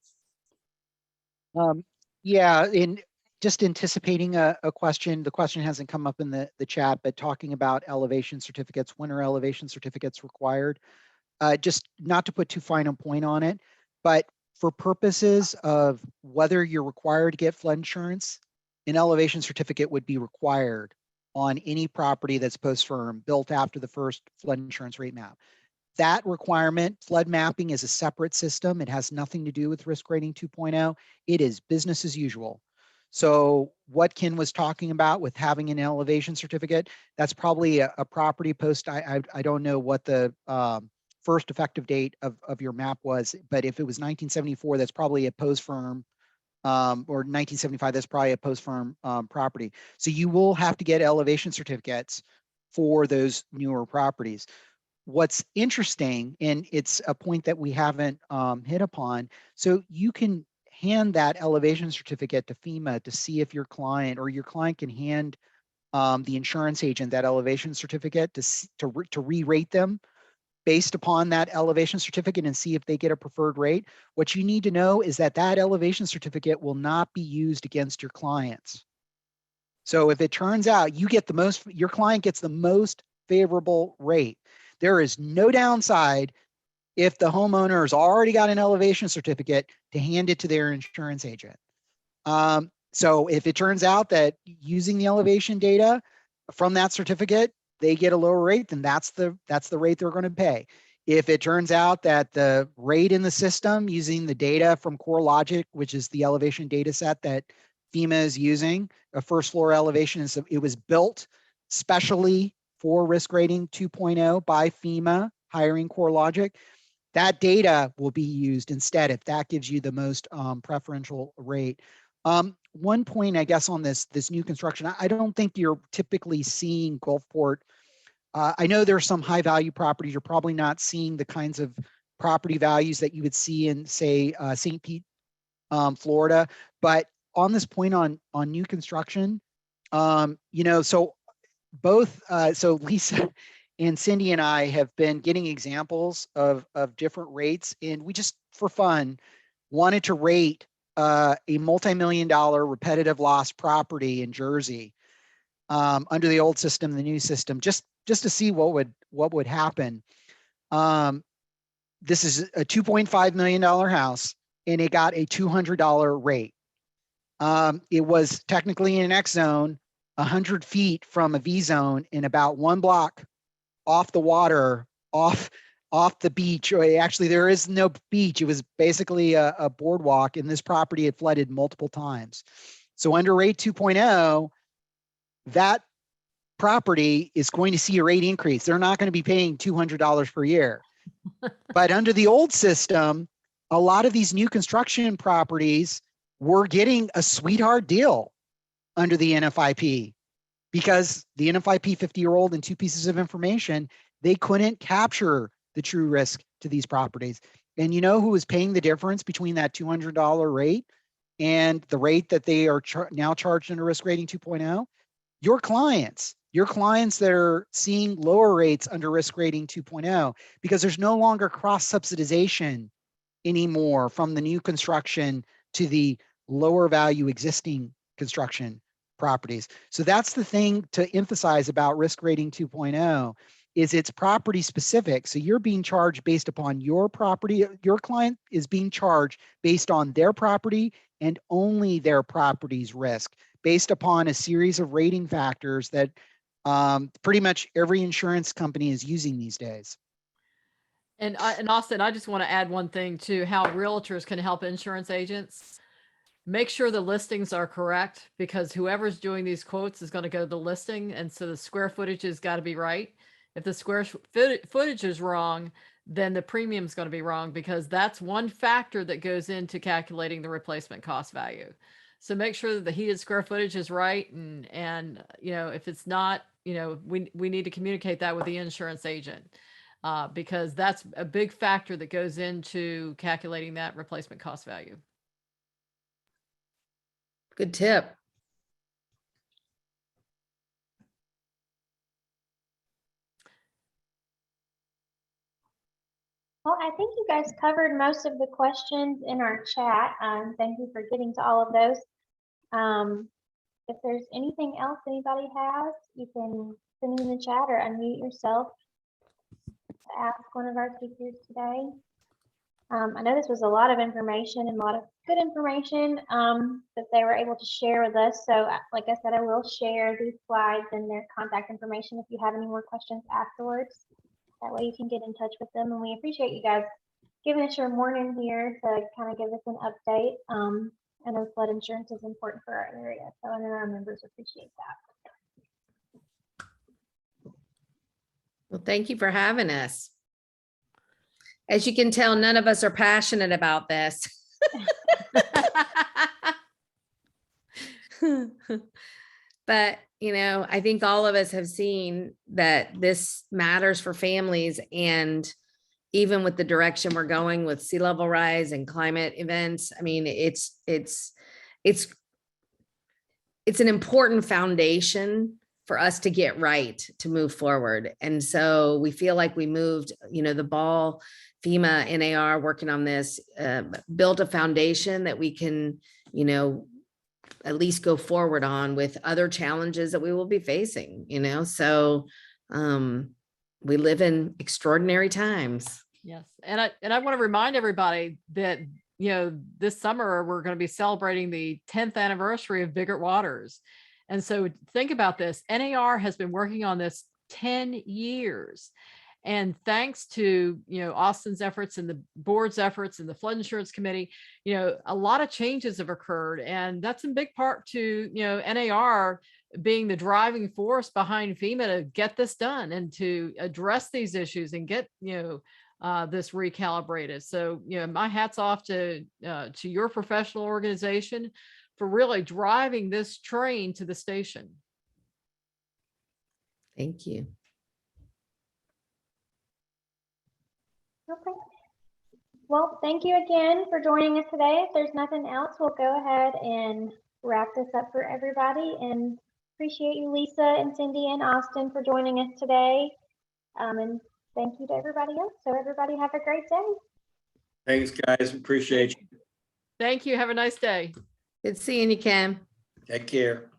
Yeah, in just anticipating a question, the question hasn't come up in the chat, but talking about elevation certificates, when are elevation certificates required? Just not to put too fine a point on it, but for purposes of whether you're required to get flood insurance, an elevation certificate would be required on any property that's post-firm built after the first flood insurance rate map. That requirement, flood mapping, is a separate system. It has nothing to do with risk rating 2.0. It is business as usual. So what Ken was talking about with having an elevation certificate, that's probably a property post. I don't know what the first effective date of your map was, but if it was 1974, that's probably a post-firm, or 1975, that's probably a post-firm property. So you will have to get elevation certificates for those newer properties. What's interesting, and it's a point that we haven't hit upon, so you can hand that elevation certificate to FEMA to see if your client, or your client can hand the insurance agent that elevation certificate to re-rate them based upon that elevation certificate and see if they get a preferred rate. What you need to know is that that elevation certificate will not be used against your clients. So if it turns out you get the most, your client gets the most favorable rate, there is no downside if the homeowner has already got an elevation certificate to hand it to their insurance agent. So if it turns out that using the elevation data from that certificate, they get a lower rate, then that's the rate they're going to pay. If it turns out that the rate in the system using the data from CoreLogic, which is the elevation data set that FEMA is using, a first floor elevation, it was built specially for risk rating 2.0 by FEMA, hiring CoreLogic. That data will be used instead if that gives you the most preferential rate. One point, I guess, on this new construction, I don't think you're typically seeing Gulfport. I know there are some high value properties. You're probably not seeing the kinds of property values that you would see in, say, St. Pete, Florida. But on this point on new construction, so both, so Lisa and Cyndee and I have been getting examples of different rates, and we just, for fun, wanted to rate a multi-million-dollar repetitive loss property in Jersey under the old system, the new system, just to see what would happen. This is a $2.5 million house, and it got a $200 rate. It was technically in an X zone, 100 feet from a V zone, in about 1 block off the water, off the beach. Or actually, there is no beach. It was basically a boardwalk, and this property had flooded multiple times. So under rate 2.0, that property is going to see a rate increase. They're not going to be paying $200 per year. But under the old system, a lot of these new construction properties were getting a sweetheart deal under the NFIP, because the NFIP 50-year-old and 2 pieces of information, they couldn't capture the true risk to these properties. And you know who was paying the difference between that $200 rate and the rate that they are now charged under risk rating 2.0? Your clients that are seeing lower rates under risk rating 2.0, because there's no longer cross subsidization anymore from the new construction to the lower value existing construction properties. So that's the thing to emphasize about risk rating 2.0, is it's property specific. So you're being charged based upon your property. Your client is being charged based on their property and only their property's risk, based upon a series of rating factors that pretty much every insurance company is using these days. And Austin, I just want to add one thing to how realtors can help insurance agents. Make sure the listings are correct, because whoever's doing these quotes is going to go to the listing. And so the square footage has got to be right. If the square footage is wrong, then the premium is going to be wrong, because that's one factor that goes into calculating the replacement cost value. So make sure that the heated square footage is right. And if it's not, we need to communicate that with the insurance agent, because that's a big factor that goes into calculating that replacement cost value. Good tip. Well, I think you guys covered most of the questions in our chat. Thank you for getting to all of those. If there's anything else anybody has, you can send it in the chat or unmute yourself to ask one of our speakers today. I know this was a lot of information and a lot of good information that they were able to share with us. So like I said, I will share these slides and their contact information if you have any more questions afterwards. That way you can get in touch with them. And we appreciate you guys giving us your morning here to kind of give us an update. I know flood insurance is important for our area, so I know our members appreciate that. Well, thank you for having us. As you can tell, none of us are passionate about this. But, you know, I think all of us have seen that this matters for families, and even with the direction we're going with sea level rise and climate events, I mean, it's an important foundation for us to get right, to move forward. And so we feel like we moved, you know, the ball, FEMA, NAR working on this, built a foundation that we can, you know, at least go forward on with other challenges that we will be facing, you know. So we live in extraordinary times. Yes. And I want to remind everybody that, you know, this summer we're going to be celebrating the 10th anniversary of Biggert Waters. And so think about this. NAR has been working on this 10 years. And thanks to, you know, Austin's efforts and the board's efforts and the flood insurance committee, you know, a lot of changes have occurred. And that's in big part to, you know, NAR being the driving force behind FEMA to get this done and to address these issues and get, you know, this recalibrated. So, you know, my hat's off to your professional organization for really driving this train to the station. Thank you. Okay. Well, thank you again for joining us today. If there's nothing else, we'll go ahead and wrap this up for everybody. And appreciate you, Lisa and Cyndee and Austin, for joining us today. And thank you to everybody else. So everybody have a great day. Thanks, guys. Appreciate you. Thank you. Have a nice day. Good seeing you, Kim. Take care.